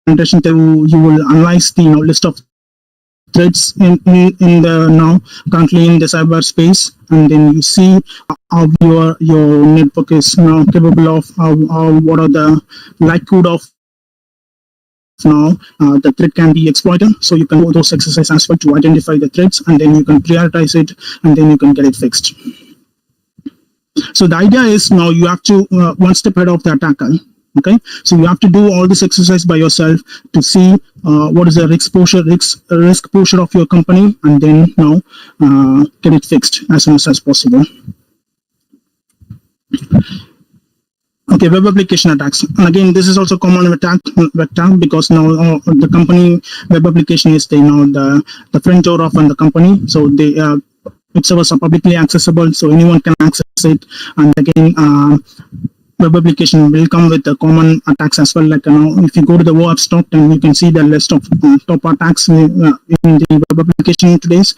presentation. You will analyze the list of threats in the now currently in the cyberspace, and then you see how your network is now capable of how what are the likelihood of now the threat can be exploited. So you can do those exercises as well to identify the threats, and then you can prioritize it, and then you can get it fixed. So the idea is now you have to one step ahead of the attacker. Okay, so you have to do all this exercise by yourself to see what is the risk posture of your company, and then now get it fixed as soon as possible. Okay, web application attacks. And again, this is also common attack vector, because now the company web application is the front door of the company. So they web servers are publicly accessible, so anyone can access it. And again, web application will come with the common attacks as well. Like if you go to the web stock, then you can see the list of top attacks in the web application today's.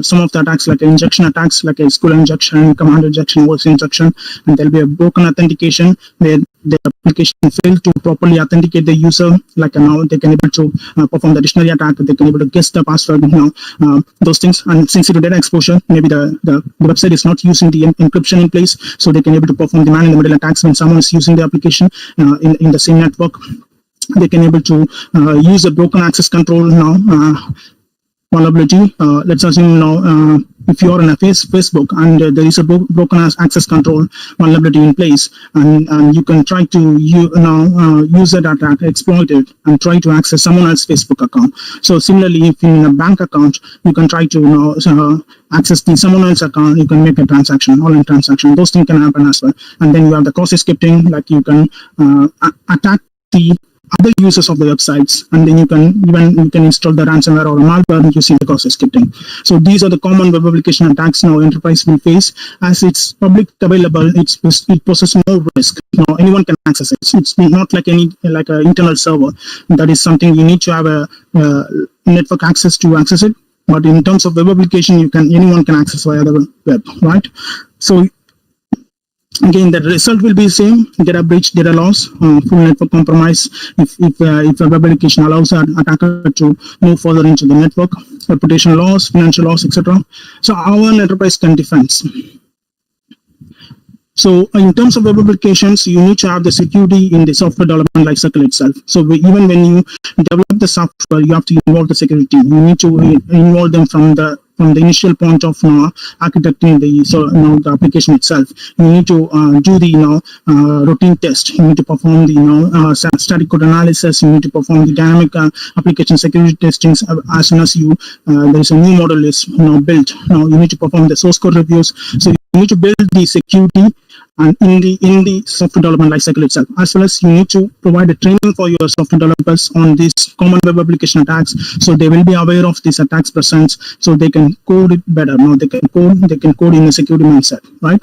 Some of the attacks like injection attacks, like a SQL injection, command injection, voice injection, and there'll be a broken authentication where the application failed to properly authenticate the user. Like now they can able to perform the dictionary attack, they can able to guess the password, those things. And sensitive data exposure, maybe the website is not using the encryption in place, so they can able to perform the man-in-the-middle attacks when someone is using the application in the same network. They can able to use a broken access control now vulnerability. Let's assume now if you are on a Facebook and there is a broken access control vulnerability in place, and you can try to use that attack, exploit it, and try to access someone else's Facebook account. So similarly, if in a bank account, you can try to access someone else's account, you can make a transaction, online transaction. Those things can happen as well. And then you have the cross scripting, like you can attack the other users of the websites, and then you can install the ransomware or a malware using the cross scripting. So these are the common web application attacks now enterprise will face. As it's public available, it poses more risk. Now anyone can access it. It's not like an internal server. That is something you need to have a network access to access it. But in terms of web application, anyone can access via the web, right? So again, the result will be the same: data breach, data loss, full network compromise. If a web application allows an attacker to move further into the network, reputation loss, financial loss, etc. So how an enterprise can defend. So in terms of web applications, you need to have the security in the software development lifecycle itself. So even when you develop the software, you have to involve the security. You need to involve them from the initial point of architecting the application itself. You need to do the routine test. You need to perform the static code analysis. You need to perform the dynamic application security testings as soon as there is a new model is built. Now you need to perform the source code reviews. So you need to build the security and in the software development lifecycle itself, as well as you need to provide a training for your software developers on these common web application attacks, so they will be aware of these attacks presence, so they can code it better. Now they can code in a security mindset, right?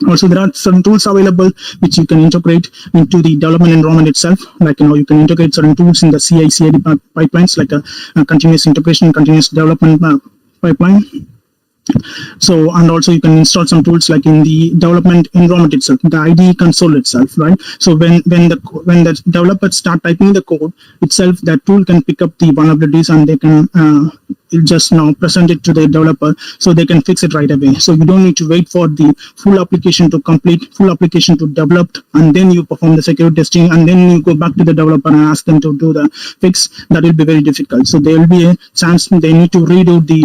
Also, there are certain tools available which you can integrate into the development environment itself. Like you can integrate certain tools in the CI/CD pipelines, like a continuous integration, continuous development pipeline. So, and also you can install some tools like in the development environment itself, the IDE console itself, right? So when the developers start typing the code itself, that tool can pick up the vulnerabilities, and they can just present it to the developer, so they can fix it right away. So you don't need to wait for the full application to complete, full application to develop, and then you perform the security testing, and then you go back to the developer and ask them to do the fix. That will be very difficult. So there will be a chance they need to redo the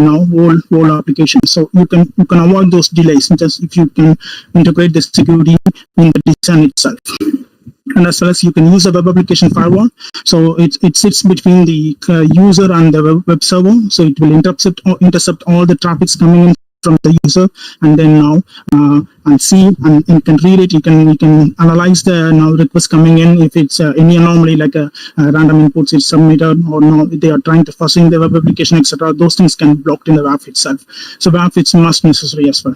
whole application. So you can avoid those delays just if you can integrate the security in the design itself. And as well as you can use a web application firewall. So it sits between the user and the web server. So it will intercept all the traffics coming in from the user, and then and see and can read it. You can analyze the request coming in. If it's any anomaly, like a random inputs is submitted, or they are trying to fuzzing the web application, etc. Those things can be blocked in the WAF itself. So WAF is must necessary as well.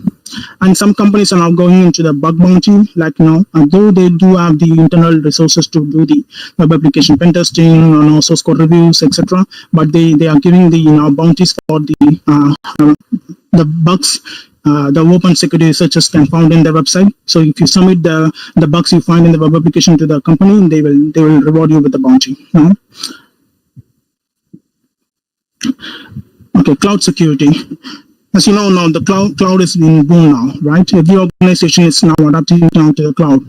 And some companies are now going into the bug bounty, like though they do have the internal resources to do the web application pen testing, source code reviews, etc. But they are giving the bounties for the bugs. The open security researchers can found in the website. So if you submit the bugs you find in the web application to the company, they will reward you with the bounty. Okay, cloud security. As you know now, the cloud is in boom now, right? Every organization is now adapting now to the cloud.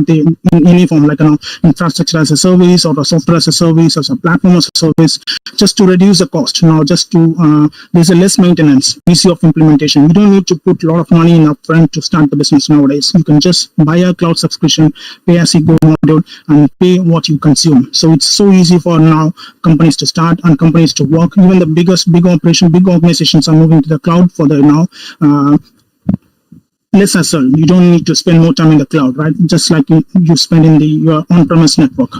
They, in any form, like infrastructure as a service, or a software as a service, or a platform as a service, just to reduce the cost. Now, just to there's a less maintenance, easy of implementation. You don't need to put a lot of money in upfront to start the business nowadays. You can just buy a cloud subscription, pay as you go module, and pay what you consume. So it's so easy for now companies to start and companies to work. Even the big organizations are moving to the cloud for the now less hassle. You don't need to spend more time in the cloud, right? Just like you spend in your on-premise network.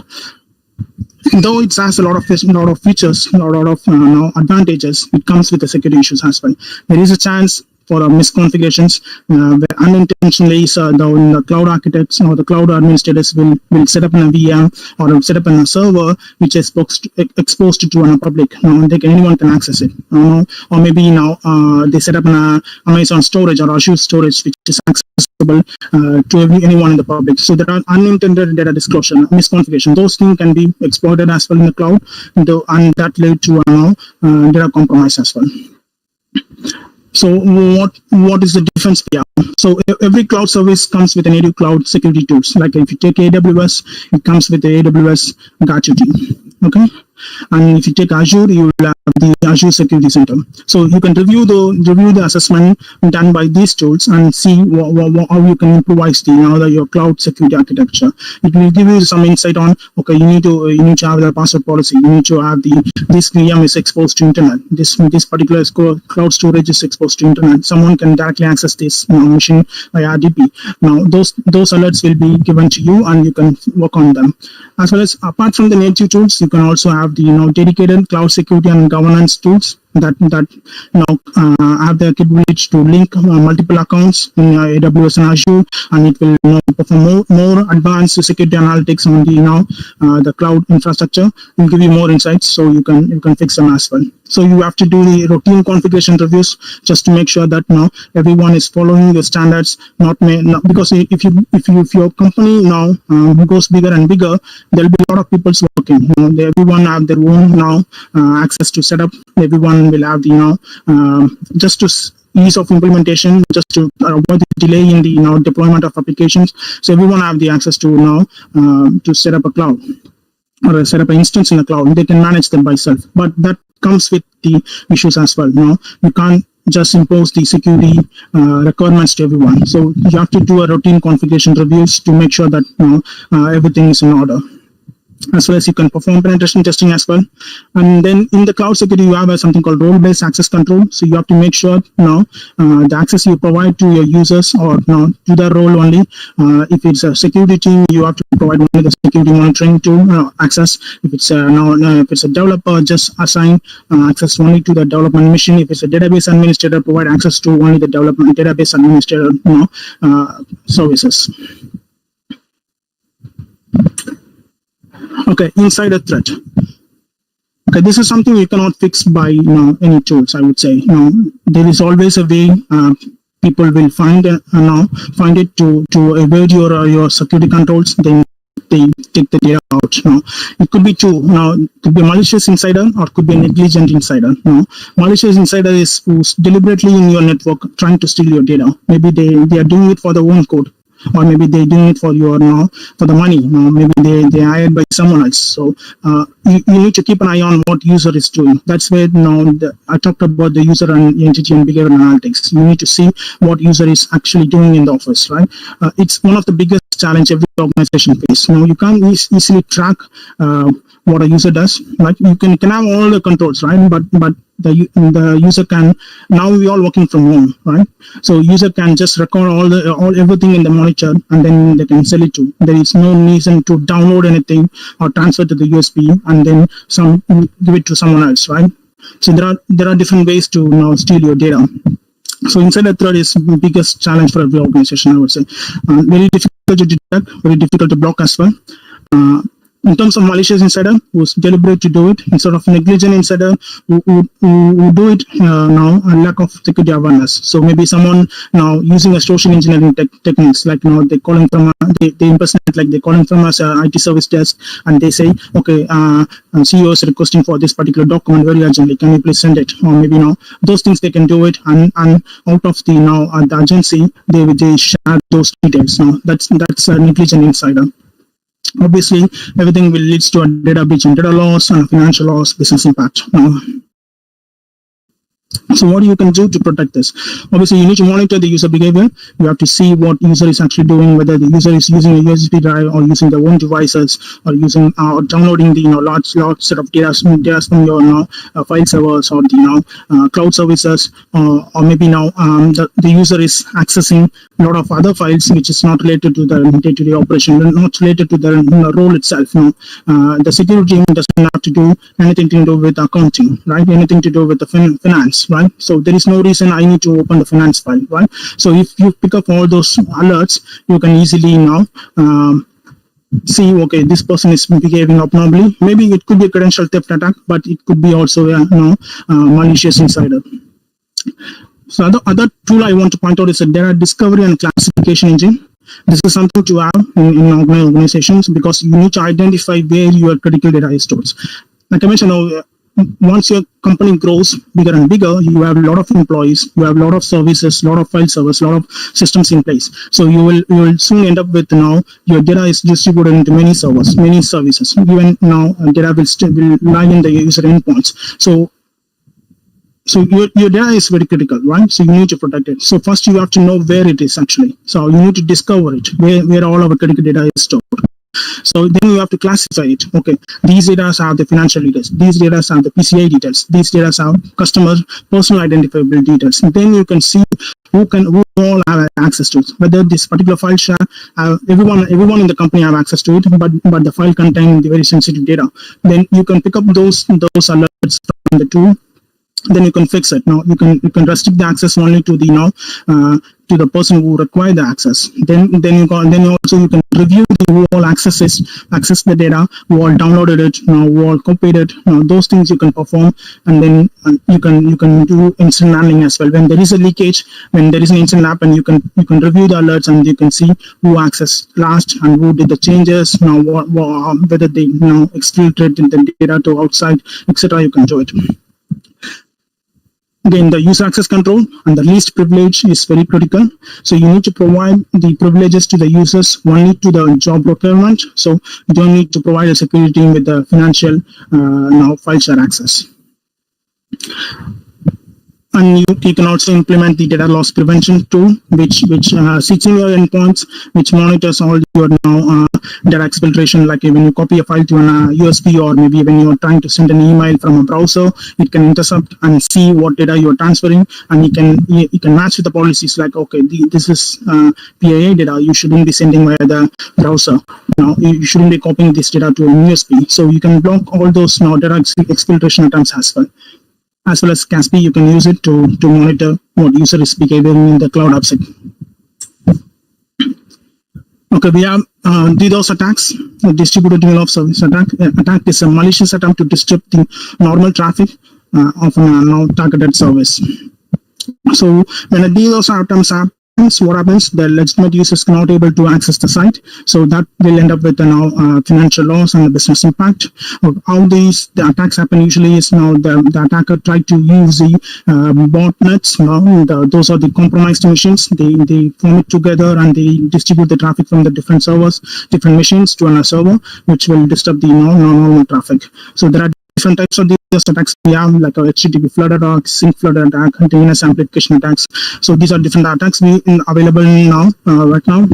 Though it has a lot of features, a lot of advantages, it comes with the security issues as well. There is a chance for misconfigurations where unintentionally the cloud architects or the cloud administrators will set up in a VM or set up in a server which is exposed to a public. Anyone can access it. Or maybe they set up an Amazon storage or Azure storage which is accessible to anyone in the public. So there are unintended data disclosure, misconfiguration. Those things can be exploited as well in the cloud, and that led to data compromise as well. So what is the difference here? So every cloud service comes with a native cloud security tools. Like if you take AWS, it comes with the AWS gratuity. Okay, and if you take Azure, you will have the Azure Security Center. So you can review the assessment done by these tools and see how you can improvise your cloud security architecture. It will give you some insight on, okay, you need to have the password policy. You need to have this VM is exposed to internet. This particular cloud storage is exposed to internet. Someone can directly access this machine via RDP. Now those alerts will be given to you and you can work on them. As well as apart from the native tools, you can also have the dedicated cloud security and governance tools that have the capability to link multiple accounts in AWS and Azure, and it will perform more advanced security analytics on the cloud infrastructure. Will give you more insights, so you can fix them as well. So you have to do the routine configuration reviews just to make sure that everyone is following the standards. Because if your company goes bigger and bigger, there'll be a lot of people working. Everyone have their own access to set up. Everyone will have just to ease of implementation, just to avoid the delay in the deployment of applications. So everyone have the access to set up a cloud or set up an instance in the cloud. They can manage them by self, but that comes with the issues as well. You can't just impose the security requirements to everyone. So you have to do a routine configuration reviews to make sure that everything is in order. As well as you can perform penetration testing as well. And then in the cloud security, you have something called role-based access control. So you have to make sure the access you provide to your users or to their role only. If it's a security team, you have to provide only the security monitoring to access. If it's a developer, just assign access only to the development machine. If it's a database administrator, provide access to only the development database administrator services. Okay, insider threat. Okay, this is something you cannot fix by any tools. I would say there is always a way. People will find it to evade your security controls. Then they take the data out. It could be two. It could be a malicious insider or it could be a negligent insider. Malicious insider is who's deliberately in your network trying to steal your data. Maybe they are doing it for their own code. Or maybe they're doing it for for the money. Maybe they hired by someone else. So you need to keep an eye on what user is doing. That's where I talked about the user and entity and behavior analytics. You need to see what user is actually doing in the office, right? It's one of the biggest challenge every organization faces. You can't easily track what a user does. Like you can have all the controls, right? But the user can, now we all working from home, right? So user can just record everything in the monitor and then they can sell it to. There is no reason to download anything or transfer to the USB and then give it to someone else, right? So there are different ways to now steal your data. So insider threat is the biggest challenge for every organization, I would say. Very difficult to detect, very difficult to block as well. in terms of malicious insider who's deliberate to do it instead of negligent insider who do it now a lack of security awareness. So maybe someone now using a social engineering techniques, like they calling from they impersonate, like they calling from us IT service desk, and they say, okay, CEO is requesting for this particular document very urgently, can you please send it? Or maybe those things they can do it, and out of the agency they share those details. That's a negligent insider. Obviously, everything will lead to a data breach and data loss and financial loss, business impact. So what you can do to protect this? Obviously, you need to monitor the user behavior. You have to see what user is actually doing, whether the user is using a USB drive or using their own devices, or using or downloading the large set of data from your file servers or the cloud services, or maybe the user is accessing a lot of other files which is not related to the day-to-day operation, not related to the role itself. The security team doesn't have to do anything to do with accounting, right? Anything to do with the finance, right? So there is no reason I need to open the finance file, right? So if you pick up all those alerts, you can easily see, okay, this person is behaving abnormally. Maybe it could be a credential theft attack, but it could be also a malicious insider. So other tool I want to point out is a data discovery and classification engine. This is something to have in organizations, because you need to identify where your critical data is stored. Like I mentioned, once your company grows bigger and bigger, you have a lot of employees, you have a lot of services, a lot of file servers, a lot of systems in place. So you will soon end up with your data is distributed into many servers, many services. Even data will lie in the user endpoints. So your data is very critical, right? So you need to protect it. So first you have to know where it is actually. So you need to discover it, where all our critical data is stored. So then you have to classify it. Okay, these data have the financial details. These data have the PCI details. These data have customer personal identifiable details. And then you can see who all have access to it. Whether this particular file share, everyone in the company have access to it, but the file contain the very sensitive data. Then you can pick up those alerts from the tool. Then you can fix it. You can restrict the access only to the person who require the access. Then you can review who all access the data, who all downloaded it, who all copied it. Those things you can perform, and then you can do incident handling as well. When there is a leakage, when there is an incident happen, you can review the alerts, and you can see who accessed last and who did the changes. Whether they exfiltrated the data to outside, etc. You can do it. Again, the user access control and the least privilege is very critical. So you need to provide the privileges to the users only to the job requirement. So you don't need to provide a security team with the financial file share access. And you can also implement the data loss prevention tool, which sits in your endpoints, which monitors all your data exfiltration. Like when you copy a file to an USB, or maybe when you are trying to send an email from a browser, it can intercept and see what data you are transferring, and it can match with the policies. Like, okay, this is PII data. You shouldn't be sending via the browser. You shouldn't be copying this data to an USB. So you can block all those data exfiltration attempts as well. As well as CASP, you can use it to monitor what user is behaving in the cloud AppSec. Okay, we have DDoS attacks, distributed denial of service attack. Attack is a malicious attempt to disrupt the normal traffic of a targeted service. So when a DDoS attempt happens, what happens? The legitimate users cannot able to access the site, so that will end up with financial loss and the business impact. How the attacks happen usually is the attacker tried to use the botnets. Those are the compromised machines. They form it together and they distribute the traffic from the different servers, different machines to another server, which will disturb the normal traffic. So there are different types of these attacks we have, like a HTTP flood attack, sync flood attack, DNS amplification attacks. So these are different attacks available now, right now.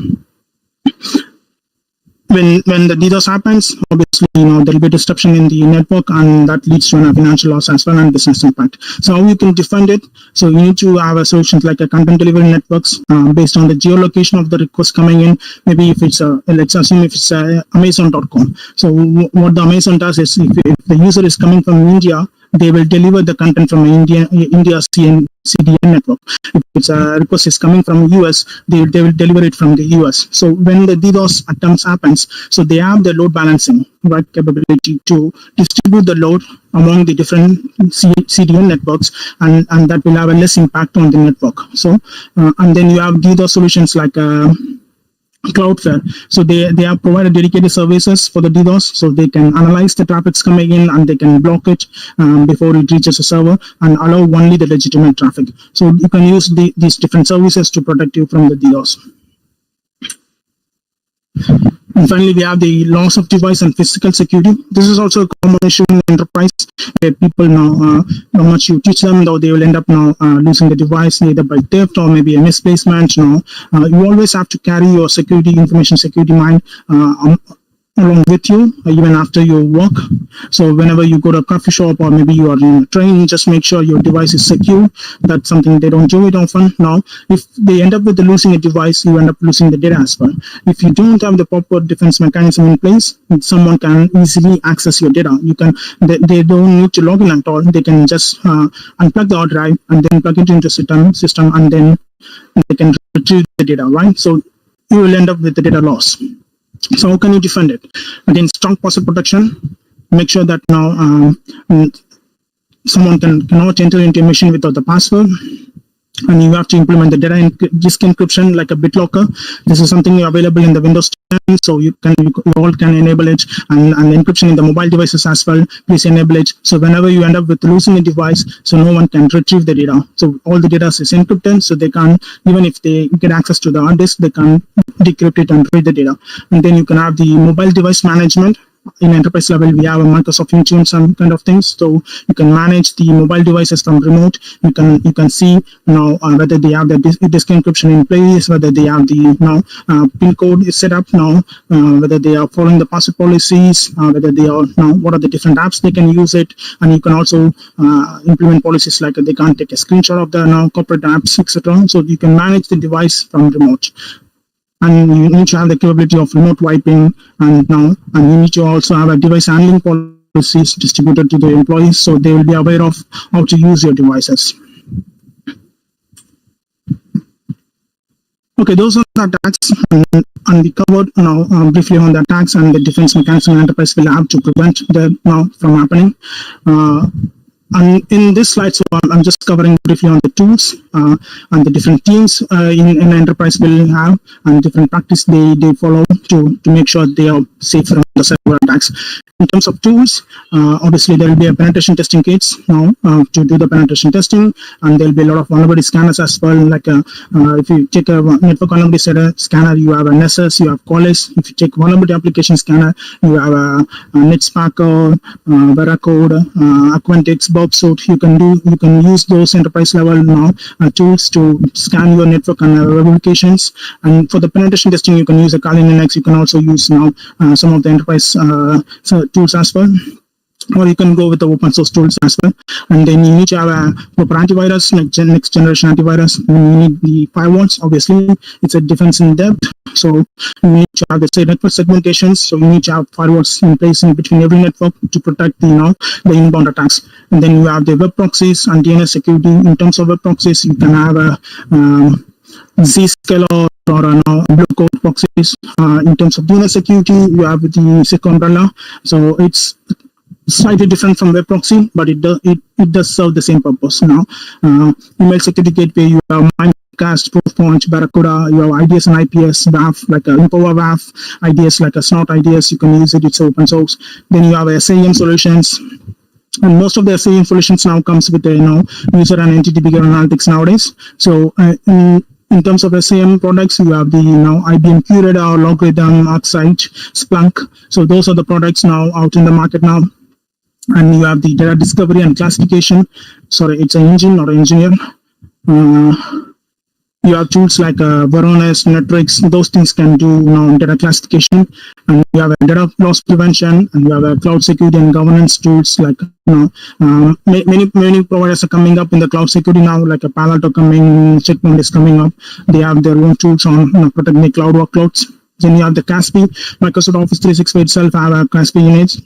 When the DDoS happens, obviously, there will be disruption in the network, and that leads to a financial loss as well and business impact. So how you can defend it? So you need to have a solutions like a content delivery networks based on the geolocation of the request coming in. Maybe if it's let's assume if it's Amazon.com. So what the Amazon does is, if the user is coming from India they will deliver the content from India's CDN network. If it's a request is coming from US, they will deliver it from the US. So when the DDoS attempts happens, so they have the load balancing right capability to distribute the load among the different CDN networks, and that will have a less impact on the network. So and then you have DDoS solutions like Cloudflare. So they have provided dedicated services for the DDoS, so they can analyze the traffic's coming in and they can block it before it reaches a server and allow only the legitimate traffic. So you can use these different services to protect you from the DDoS. And finally, we have the loss of device and physical security. This is also a common issue in enterprise where people now, how much you teach them, though they will end up now losing the device either by theft or maybe a misplacement. You always have to carry your information security mind along with you even after your work. So whenever you go to a coffee shop or maybe you are in a train, just make sure your device is secure. That's something they don't do it often. Now, if they end up with losing a device, you end up losing the data as well. If you don't have the proper defense mechanism in place, someone can easily access your data. They don't need to log in at all. They can just unplug the hard drive and then plug it into the system, and then they can retrieve the data, right? So you will end up with the data loss. So how can you defend it? Again, strong password protection. Make sure that now someone cannot enter into a machine without the password. And you have to implement the data disk encryption like a BitLocker. This is something available in the Windows 10, so you all can enable it, and encryption in the mobile devices as well. Please enable it. So whenever you end up with losing a device, so no one can retrieve the data. So all the data is encrypted, so they can't, even if they get access to the hard disk, they can decrypt it and read the data. And then you can have the mobile device management. In enterprise level, we have a Microsoft Intune, some kind of things, so you can manage the mobile devices from remote. You can see now whether they have the disk encryption in place, whether they have the PIN code is set up now, whether they are following the password policies, whether they are now what are the different apps they can use it, and you can also implement policies like they can't take a screenshot of the corporate apps, etc. So you can manage the device from remote. And you need to have the capability of remote wiping, and you need to also have a device handling policies distributed to the employees, so they will be aware of how to use your devices. Okay, those are the attacks, and we covered now briefly on the attacks and the defense mechanism enterprise will have to prevent them now from happening. And in this slide, so I'm just covering briefly on the tools and the different teams in enterprise will have, and different practice they follow to make sure they are safe from the cyber attacks. In terms of tools, obviously there will be a penetration testing kits now to do the penetration testing, and there will be a lot of vulnerability scanners as well. Like if you take a network vulnerability scanner, you have a Nessus, you have Qualys. If you take vulnerability application scanner, you have a NetSparker, Veracode, Aquantix, Bobsuit. You can use those enterprise level now tools to scan your network and web applications. And for the penetration testing, you can use a Kali Linux. You can also use now some of the enterprise tools as well, or you can go with the open source tools as well. And then you need to have a proper antivirus, next generation antivirus. You need the firewalls. Obviously, it's a defense in depth, so you need to have the network segmentations. So you need to have firewalls in place in between every network to protect the inbound attacks. And then you have the web proxies and DNS security. In terms of web proxies, you can have a Zscaler or blue code proxies. In terms of DNS security, you have the Cisco umbrella. So it's slightly different from web proxy, but it does serve the same purpose. Now, email security gateway, you have Mimecast, Proofpoint, Barracuda. You have IDS and IPS, WAF like a Impower WAF, IDS like a Snort IDS. You can use it; it's open source. Then you have SAM solutions. And most of the SAM solutions now comes with the user and entity behavior analytics nowadays. So in terms of SAM products, you have the IBM QRadar, Logarithm, ArcSight, Splunk. So those are the products now out in the market now. And you have the data discovery and classification. Sorry, it's an engine, not an engineer. You have tools like Varonis, Netrix. Those things can do data classification. And you have a data loss prevention, and you have a cloud security and governance tools like many providers are coming up in the cloud security now, like a Palo Alto Checkpoint is coming up. They have their own tools on protecting the cloud workloads. Then you have the CASB. Microsoft Office 365 itself have a CASB units.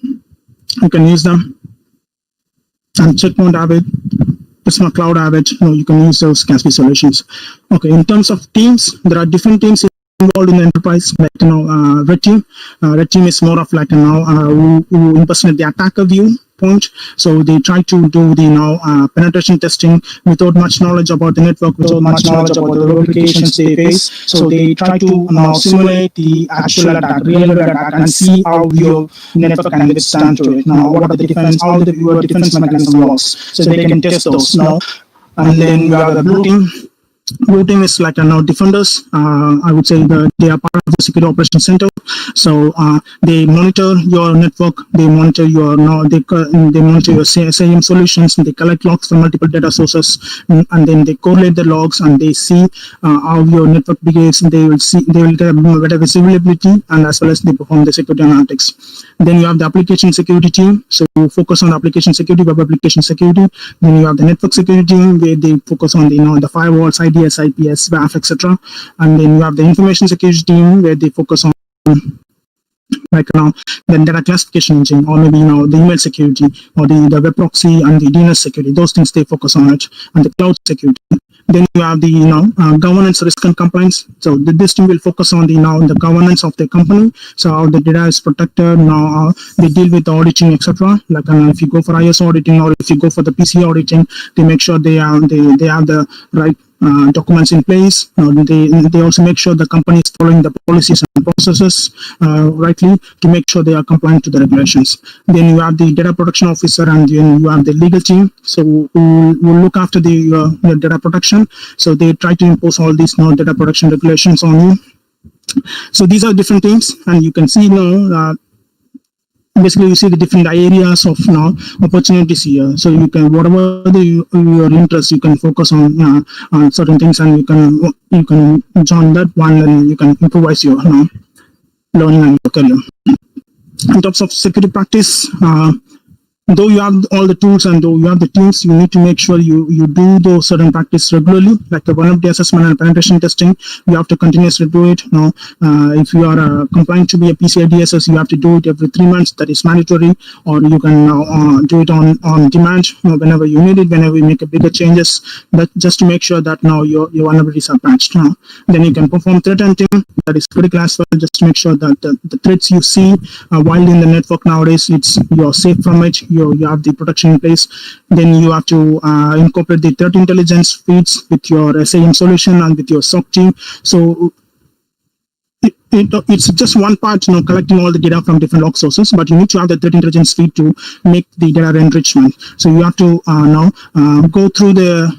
You can use them. and Checkpoint Avid, Prisma Cloud Avid. You can use those CASB solutions. Okay, in terms of teams, there are different teams involved in the enterprise, like red team. Red team is more of like who impersonate the attacker viewpoint. So they try to do the penetration testing without much knowledge about the network, without much knowledge about the applications they face. So they try to simulate the actual attack, real attack, and see how your network can withstand to it. Now, what are the defense? How your defense mechanism works? So they can test those now. And then you have the blue team. Blue team is like defenders. I would say that they are part of the security operations center. So they monitor your network. They monitor your they monitor your SIEM solutions. They collect logs from multiple data sources, and then they correlate the logs and they see how your network behaves. They will get a better visibility, and as well as they perform the security analytics. Then you have the application security team. So you focus on application security, web application security. Then you have the network security team, where they focus on the firewalls, IDS, IPS, WAF, etc. And then you have the information security team, where they focus on the data classification engine, or maybe the email security, or the web proxy and the DNS security. Those things they focus on it, and the cloud security. Then you have the governance, risk, and compliance. So this team will focus on the governance of the company. So how the data is protected. Now they deal with the auditing, etc. Like if you go for ISO auditing, or if you go for the PCI auditing, they make sure they have the right documents in place. They also make sure the company is following the policies and processes rightly to make sure they are compliant to the regulations. Then you have the data protection officer, and then you have the legal team. So who look after the data protection. So they try to impose all these data protection regulations on you. So these are different teams, and you can see basically you see the different areas of opportunities here. So you can, whatever your interest, you can focus on certain things, and you can join that one, and you can improvise your learning and your career. In terms of security practice, though you have all the tools and though you have the teams, you need to make sure you do those certain practice regularly, like the vulnerability assessment and penetration testing. You have to continuously do it. If you are compliant to be a PCI DSS, you have to do it every 3 months. That is mandatory, or you can do it on demand whenever you need it, whenever you make a bigger changes. But just to make sure that your vulnerabilities are patched. Then you can perform threat hunting. That is critical as well, just to make sure that the threats you see while in the network nowadays, you're safe from it. You have the protection in place. Then you have to incorporate the threat intelligence feeds with your SIEM solution and with your SOC team. So it's just one part, collecting all the data from different log sources, but you need to have the threat intelligence feed to make the data enrichment. So you have to go through the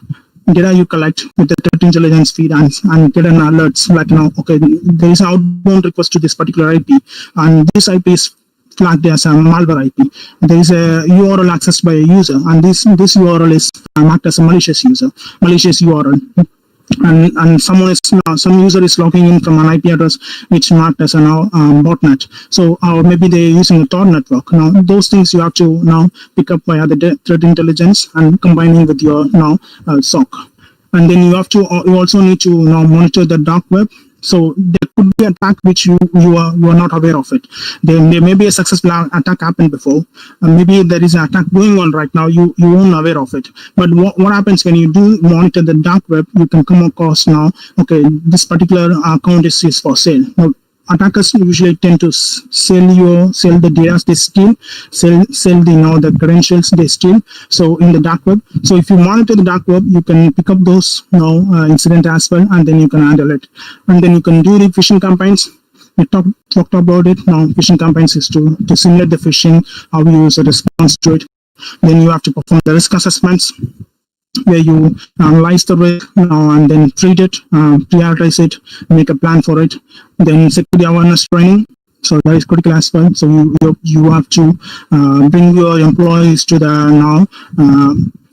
data you collect with the threat intelligence feed and get an alerts like okay, there is an outbound request to this particular IP, and this IP is flagged as a malware IP. There is a URL accessed by a user, and this URL is marked as a malicious URL. And some user is logging in from an IP address which marked as a botnet. So or maybe they're using a Tor network. Now those things you have to pick up via the threat intelligence and combining with your SOC. And then you also need to monitor the dark web. So there could be an attack which you are not aware of it. There may be a successful attack happened before. Maybe there is an attack going on right now. You aren't aware of it. But what happens when you do monitor the dark web? You can come across okay, this particular account is for sale. Now, attackers usually tend to sell the data they steal, sell the credentials they steal. So in the dark web, so if you monitor the dark web, you can pick up those incident as well, and then you can handle it. And then you can do the phishing campaigns. We talked about it. Now phishing campaigns is to simulate the phishing, how you use a response to it. Then you have to perform the risk assessments, where you analyze the risk and then treat it, prioritize it, make a plan for it. Then security awareness training. So that is critical as well. So you have to bring your employees to the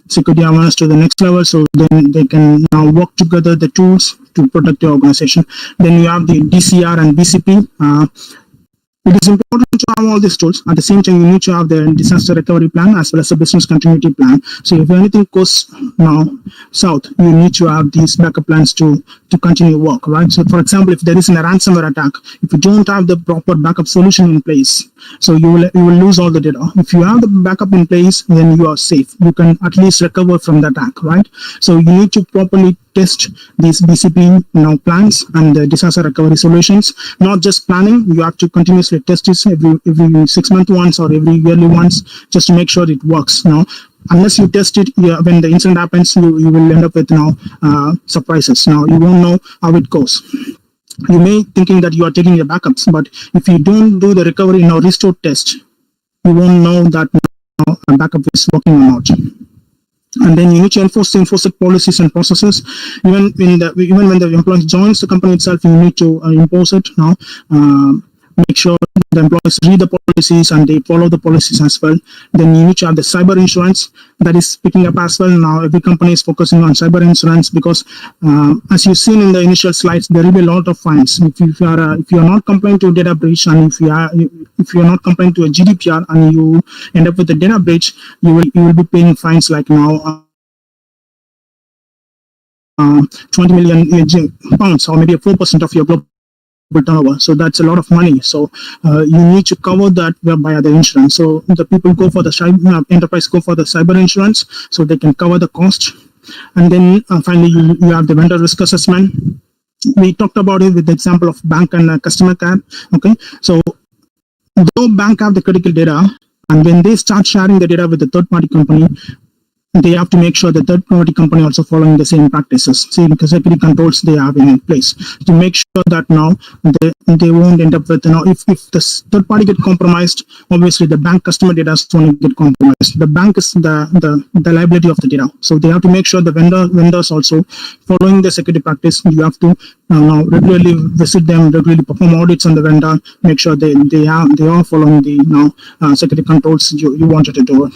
security awareness to the next level, so then they can now work together the tools to protect the organization. Then you have the DCR and BCP. It is important to have all these tools. At the same time, you need to have the disaster recovery plan as well as a business continuity plan. So if anything goes now south, you need to have these backup plans to continue work, right? So for example, if there is a ransomware attack, if you don't have the proper backup solution in place, so you will lose all the data. If you have the backup in place, then you are safe. You can at least recover from the attack, right? So you need to properly test these BCP plans and the disaster recovery solutions. Not just planning, you have to continuously test this every 6 months once or every yearly once, just to make sure it works. Unless you test it, when the incident happens, you will end up with surprises. You won't know how it goes. You may thinking that you are taking your backups, but if you don't do the recovery restore test, you won't know that a backup is working or not. And then you need to enforce the policies and processes. Even when the employee joins the company itself, you need to impose it now. Make sure the employees read the policies and they follow the policies as well. Then you need to have the cyber insurance that is picking up as well. Now every company is focusing on cyber insurance because, as you've seen in the initial slides, there will be a lot of fines if you are not complying to data breach, and if you are not complying to a GDPR and you end up with a data breach, you will be paying fines like 20 million pounds, or maybe 4% of your global turnover. So that's a lot of money. So you need to cover that by the insurance. So the people go for the enterprise go for the cyber insurance, so they can cover the cost. And then finally, you have the vendor risk assessment. We talked about it with the example of bank and customer care. Okay, so though bank have the critical data, and when they start sharing the data with the third-party company, they have to make sure the third-party company also following the same practices, same security controls they have in place to make sure that they won't end up with if the third party get compromised, obviously the bank customer data is going to get compromised. The bank is the liability of the data, so they have to make sure the vendors also following the security practice. You have to regularly visit them, regularly perform audits on the vendor, make sure they are following the security controls you wanted to do.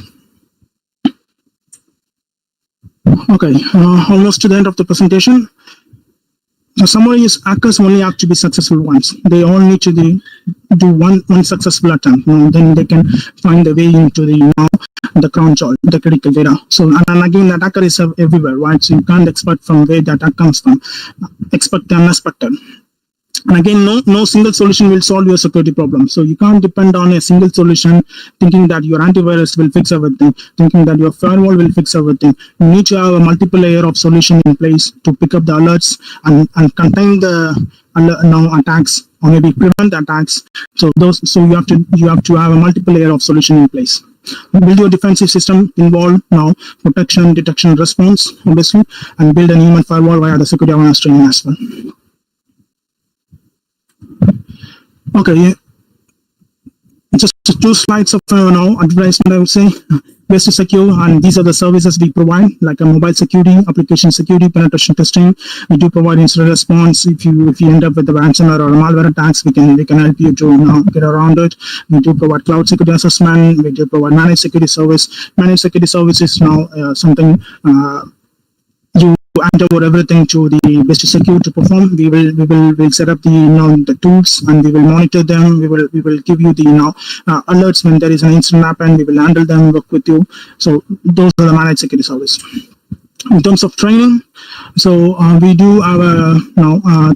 Okay, almost to the end of the presentation. The summary is hackers only have to be successful once. They all need to do one successful attempt. Then they can find the way into the crown jewel, the critical data. So and again, the attacker is everywhere, right? So you can't expect from where the attack comes from. Expect the unexpected. And again, no single solution will solve your security problem. So you can't depend on a single solution thinking that your antivirus will fix everything, thinking that your firewall will fix everything. You need to have a multiple layer of solution in place to pick up the alerts and contain the attacks, or maybe prevent attacks. So you have to have a multiple layer of solution in place. Build your defensive system involve protection, detection, response, obviously, and build a human firewall via the security awareness training as well. Okay, just 2 slides of advertisement, I would say. Best to secure, and these are the services we provide, like a mobile security, application security, penetration testing. We do provide incident response. If you end up with a ransomware or a malware attacks, we can help you to get around it. We do provide cloud security assessment. We do provide managed security service. Managed security service is something you hand over everything to the best to secure to perform. We'll set up the tools, and we will monitor them. We will give you the alerts when there is an incident happen. We will handle them, work with you. So those are the managed security service. In terms of training, so we do have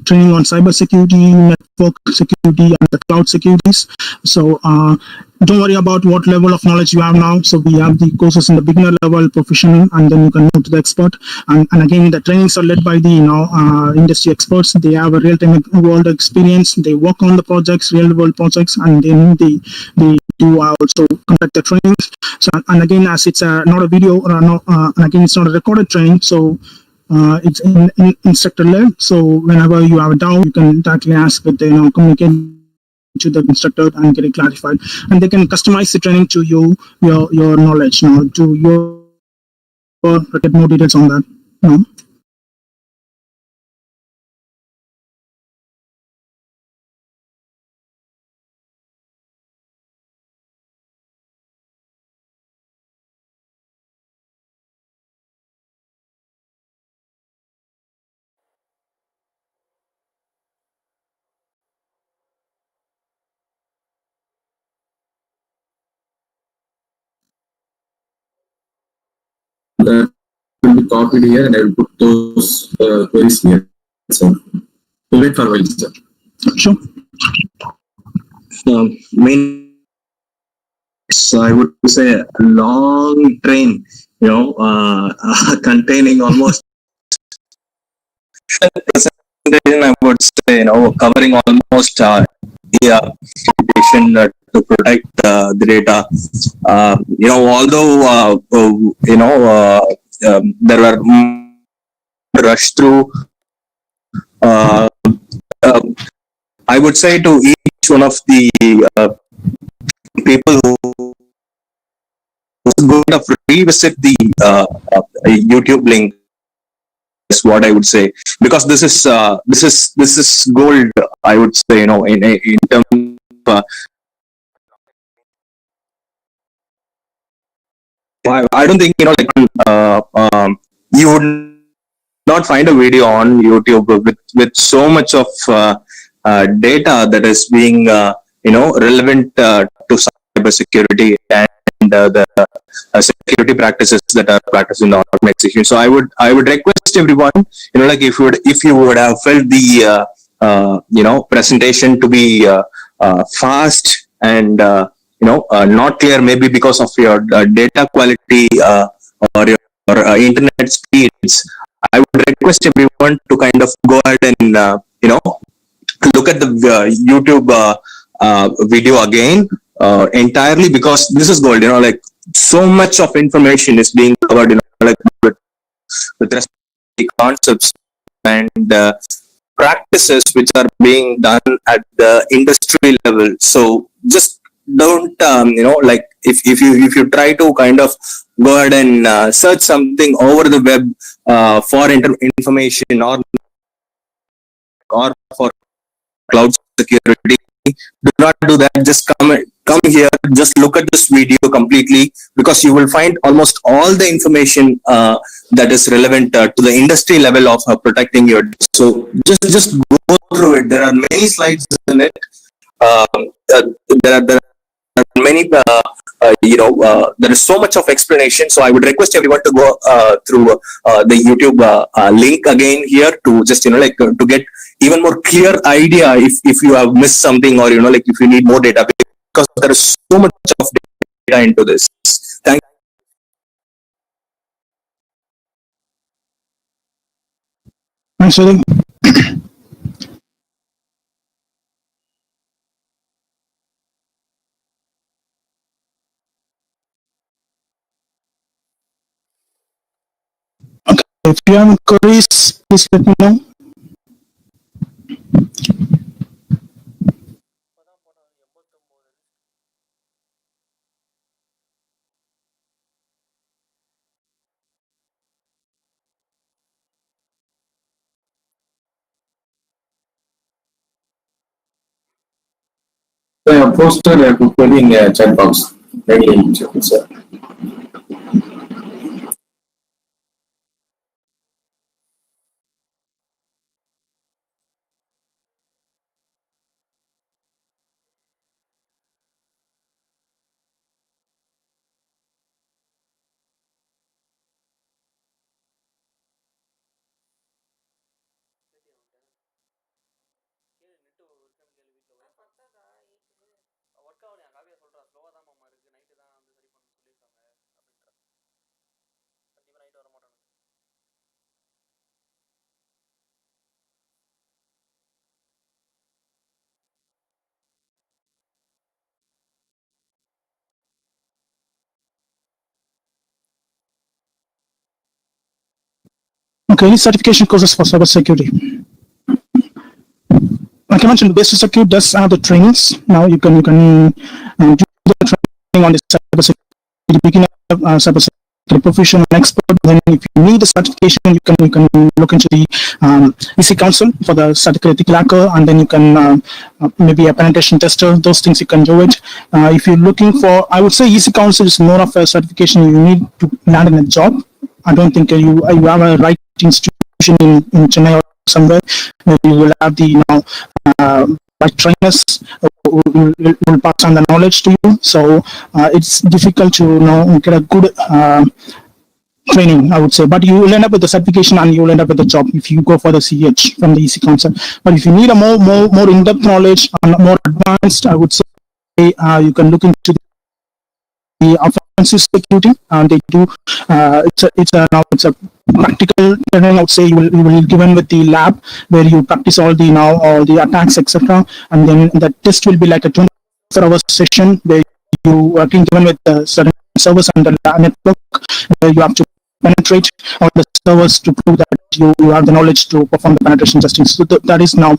training on cybersecurity, network security, and the cloud securities. So don't worry about what level of knowledge you have now. So we have the courses in the beginner level, professional, and then you can move to the expert. And again, the trainings are led by the industry experts. They have a real-time world experience. They work on the projects, real-world projects, and then they do also conduct the trainings. So and again, as it's not a video, and again, it's not a recorded training. So it's instructor led. So whenever you have a doubt, you can directly ask with the communicate to the instructor and get it clarified, and they can customize the training to your knowledge to your get more details on that. be copied here and I will put those queries here. So we'll wait for a while, sir. Sure. Main, so I would say a long train, containing almost presentation, I would say, covering almost information to protect the data. Although there were rush through, uh, uh, I would say to each one of the people who go to revisit the YouTube link is what I would say, because this is gold. I would say, in terms of, I don't think you would not find a video on YouTube with so much of data that is being relevant to cybersecurity and the security practices that are practiced in the organization. So I would request everyone, if you would have felt the presentation to be fast and not clear, maybe because of your data quality or your internet speeds, I would request everyone to kind of go ahead and look at the YouTube video again entirely, because this is gold. So much of information is being covered, with respect to the concepts and practices which are being done at the industry level. So just don't if you try to kind of go ahead and search something over the web for information or for cloud security, do not do that. Just come here, just look at this video completely, because you will find almost all the information that is relevant to the industry level of protecting your. So just go through it. There are many slides in it. There are many there is so much of explanation. So I would request everyone to go through the YouTube link again here, to just to get even more clear idea if you have missed something, or if you need more data, because there is so much of data into this. Thank Thanks, Sudhir. Okay, if you have queries, please let me know. I have posted a query in a chat box. Maybe check it, sir. Okay, any certification courses for cybersecurity. Like I mentioned, basic security does have the trainings. Now you can do the training on the cybersecurity, beginner, cybersecurity professional, expert. Then if you need the certification, you can look into the EC Council for the certificate ethical hacker, and then you can maybe a penetration tester. Those things you can do it. If you're looking for, I would say EC Council is more of a certification you need to land in a job. I don't think you have a right institution in Chennai or somewhere where you will have the right trainers who will pass on the knowledge to you. So it's difficult to get a good training, I would say, but you will end up with the certification and you will end up with the job if you go for the CH from the EC concept. But if you need a more in-depth knowledge and more advanced, I would say you can look into the offensive security, and they do. It's a practical training. I would say you will given with the lab where you practice all the attacks, etc. And then the test will be like a 24-hour session where you are given with certain servers and the network where you have to penetrate all the servers to prove that you have the knowledge to perform the penetration testing. So that is now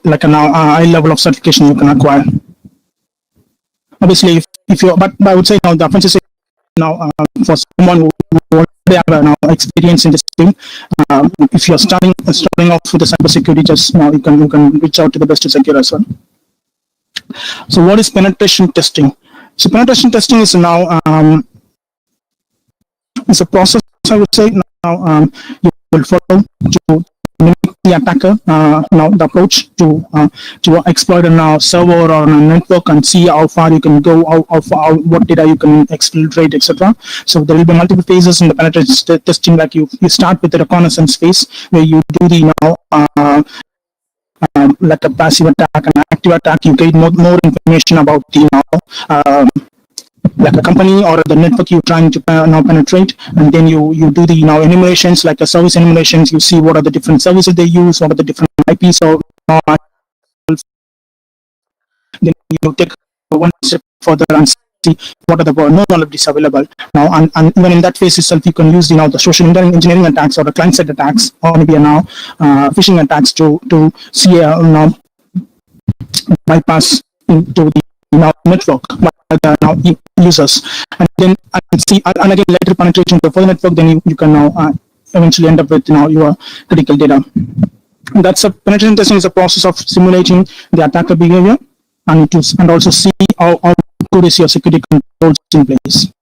like a high level of certification you can acquire. Obviously, if you, but I would say now the offensive now for someone who already have now experience in this thing, if you're starting off with the cybersecurity, just now you can reach out to the best to secure as well. So what is penetration testing? So penetration testing is now it's a process, I would say. Now you will follow to mimic the attacker. Now the approach to exploit a server or on a network and see how far you can go, how far, what data you can exfiltrate, etc. So there will be multiple phases in the penetration testing. Like you start with the reconnaissance phase where you do the like a passive attack and active attack. You get more information about the like a company or the network you're trying to now penetrate, and then you do the enumerations, like a service enumerations. You see what are the different services they use, what are the different IPs, or then you take one step further and see what are the known vulnerabilities available now. And even in that phase itself, you can use the social engineering attacks or the client-side attacks, or maybe phishing attacks to see bypass into the network by the users, and then and again later penetration to further network. Then you can now eventually end up with your critical data. And that's a penetration testing is a process of simulating the attacker behavior and also see how good is your security controls in place.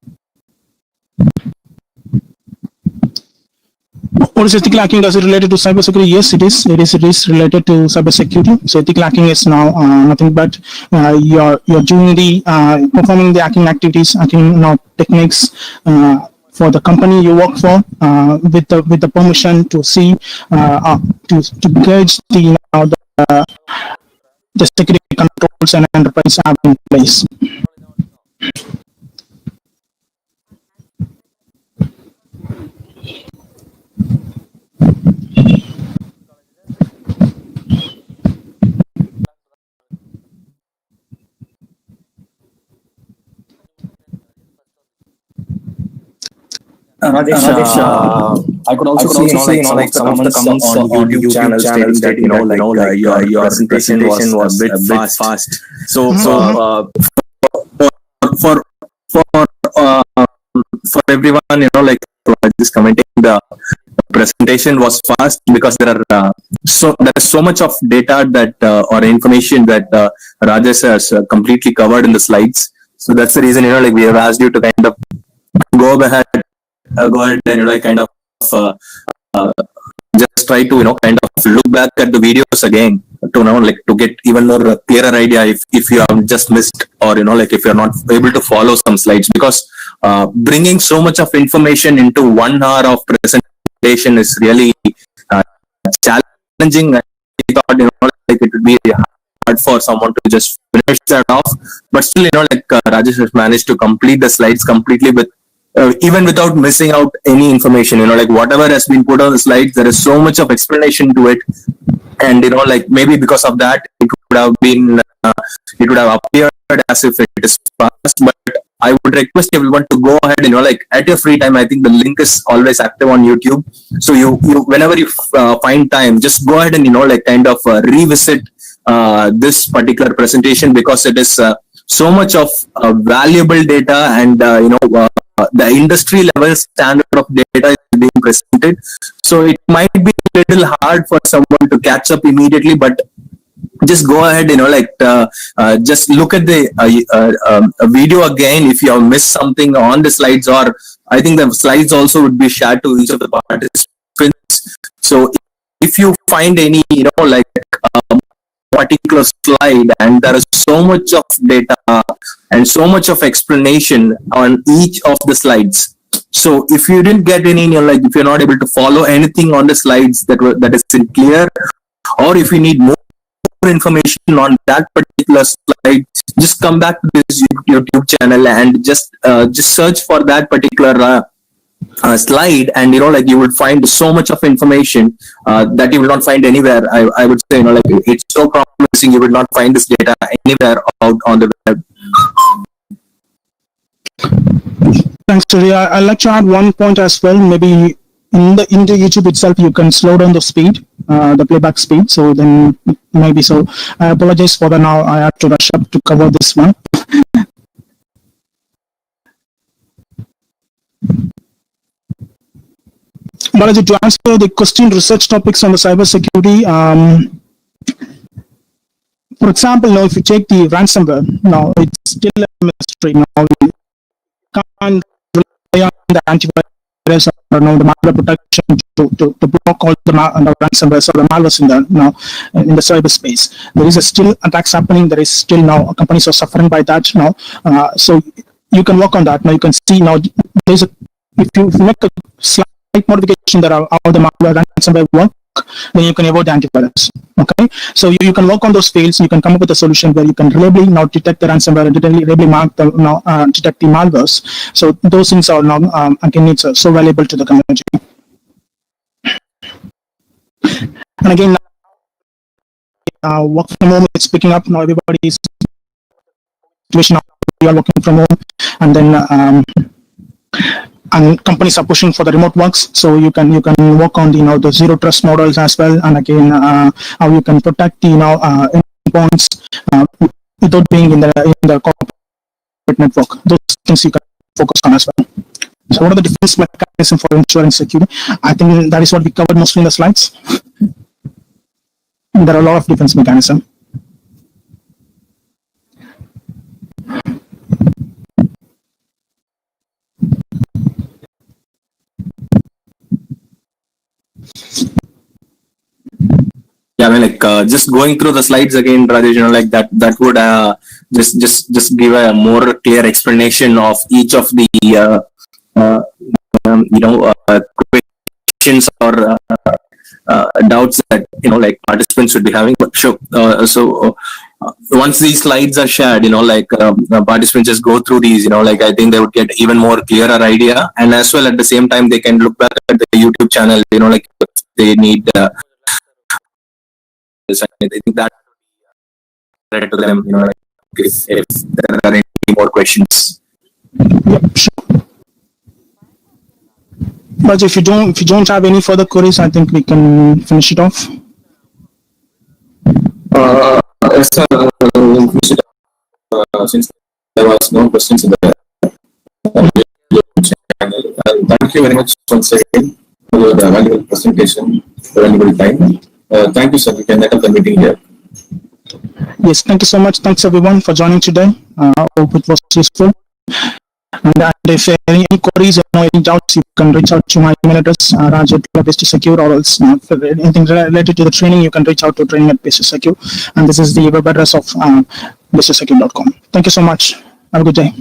What is ethical hacking? Does it related to cybersecurity? Yes, it is. It is related to cybersecurity. So ethical hacking is now nothing but you're doing the performing the hacking activities, hacking techniques for the company you work for with the permission to see to gauge the security controls and enterprise have in place. Rajesh, I could also see some of the comments on YouTube channels stating that your presentation was a bit fast. So for everyone, just commenting, the presentation was fast because there is so much of data that or information that Rajesh has completely covered in the slides. So that's the reason we have asked you to kind of go ahead and kind of just try to kind of look back at the videos again to to get even more clearer idea if you have just missed, or if you're not able to follow some slides, because bringing so much of information into 1 hour of presentation is really challenging. I thought it would be hard for someone to just finish that off, but still Rajesh has managed to complete the slides completely with even without missing out any information. Whatever has been put on the slides, there is so much of explanation to it, and maybe because of that it would have appeared as if it is fast. But I would request everyone to go ahead and at your free time. I think the link is always active on YouTube, so you whenever you find time, just go ahead and kind of revisit this particular presentation, because it is so much of valuable data, and the industry level standard of data is being presented. So it might be a little hard for someone to catch up immediately, but just go ahead, just look at the video again if you have missed something on the slides, or I think the slides also would be shared to each of the participants. So if you find any, particular slide and there is so much of data and so much of explanation on each of the slides, So if you didn't get any, like if you're not able to follow anything on the slides that isn't clear, or if you need more information on that particular slide, just come back to this YouTube channel and just search for that particular slide, and like you would find so much of information that you will not find anywhere. I would say, like it's so promising, you will not find this data anywhere out on the web. Thanks, Surya. I'd like to add one point as well. Maybe in the YouTube itself, you can slow down the speed, the playback speed. So then maybe so. I apologize for that. Now I have to rush up to cover this one. Balaji, to answer the question, research topics on the cybersecurity. For example, now if you take the ransomware, now it's still a mystery. Now you can't rely on the antivirus or the malware protection to block all the ransomware or the malwares in the cyberspace. There is still attacks happening. There is still now companies are suffering by that now. So you can work on that. Now you can see now if you make a slight modification that how the malware ransomware work, then you can avoid the antivirus. Okay, so you can work on those fields. You can come up with a solution where you can reliably now detect the ransomware and reliably mark the detect the malwares. So those things are now again it's so valuable to the community. And again, work from home is picking up now. Everybody's situation now, we are working from home, and then and companies are pushing for the remote works, so you can work on the zero trust models as well, and again how you can protect the endpoints without being in the corporate network. Those things you can focus on as well. So what are the defense mechanisms for ensuring security? I think that is what we covered mostly in the slides. There are a lot of defense mechanisms. Yeah, I mean, like just going through the slides again, Rajesh, like that would just give a more clear explanation of each of the questions or doubts that like participants should be having. But sure, once these slides are shared, like participants just go through these, like I think they would get even more clearer idea, and as well at the same time they can look back at the YouTube channel, like they need. I think that to them, like if there are any more questions. Yep, sure. But if you don't have any further queries, I think we can finish it off. Yes, sir. Since there was no questions in the channel, thank you very much once again for your valuable presentation, for valuable time. Thank you, sir. We can end up the meeting here. Yes, thank you so much. Thanks everyone for joining today. Hope it was useful. And if any queries or any doubts, you can reach out to my email address, raj@Mr.E.Rajesh, or else for anything related to the training, you can reach out to training@Mr.E.Rajesh. And this is the web address of mr.E.Rajesh.com. Thank you so much. Have a good day.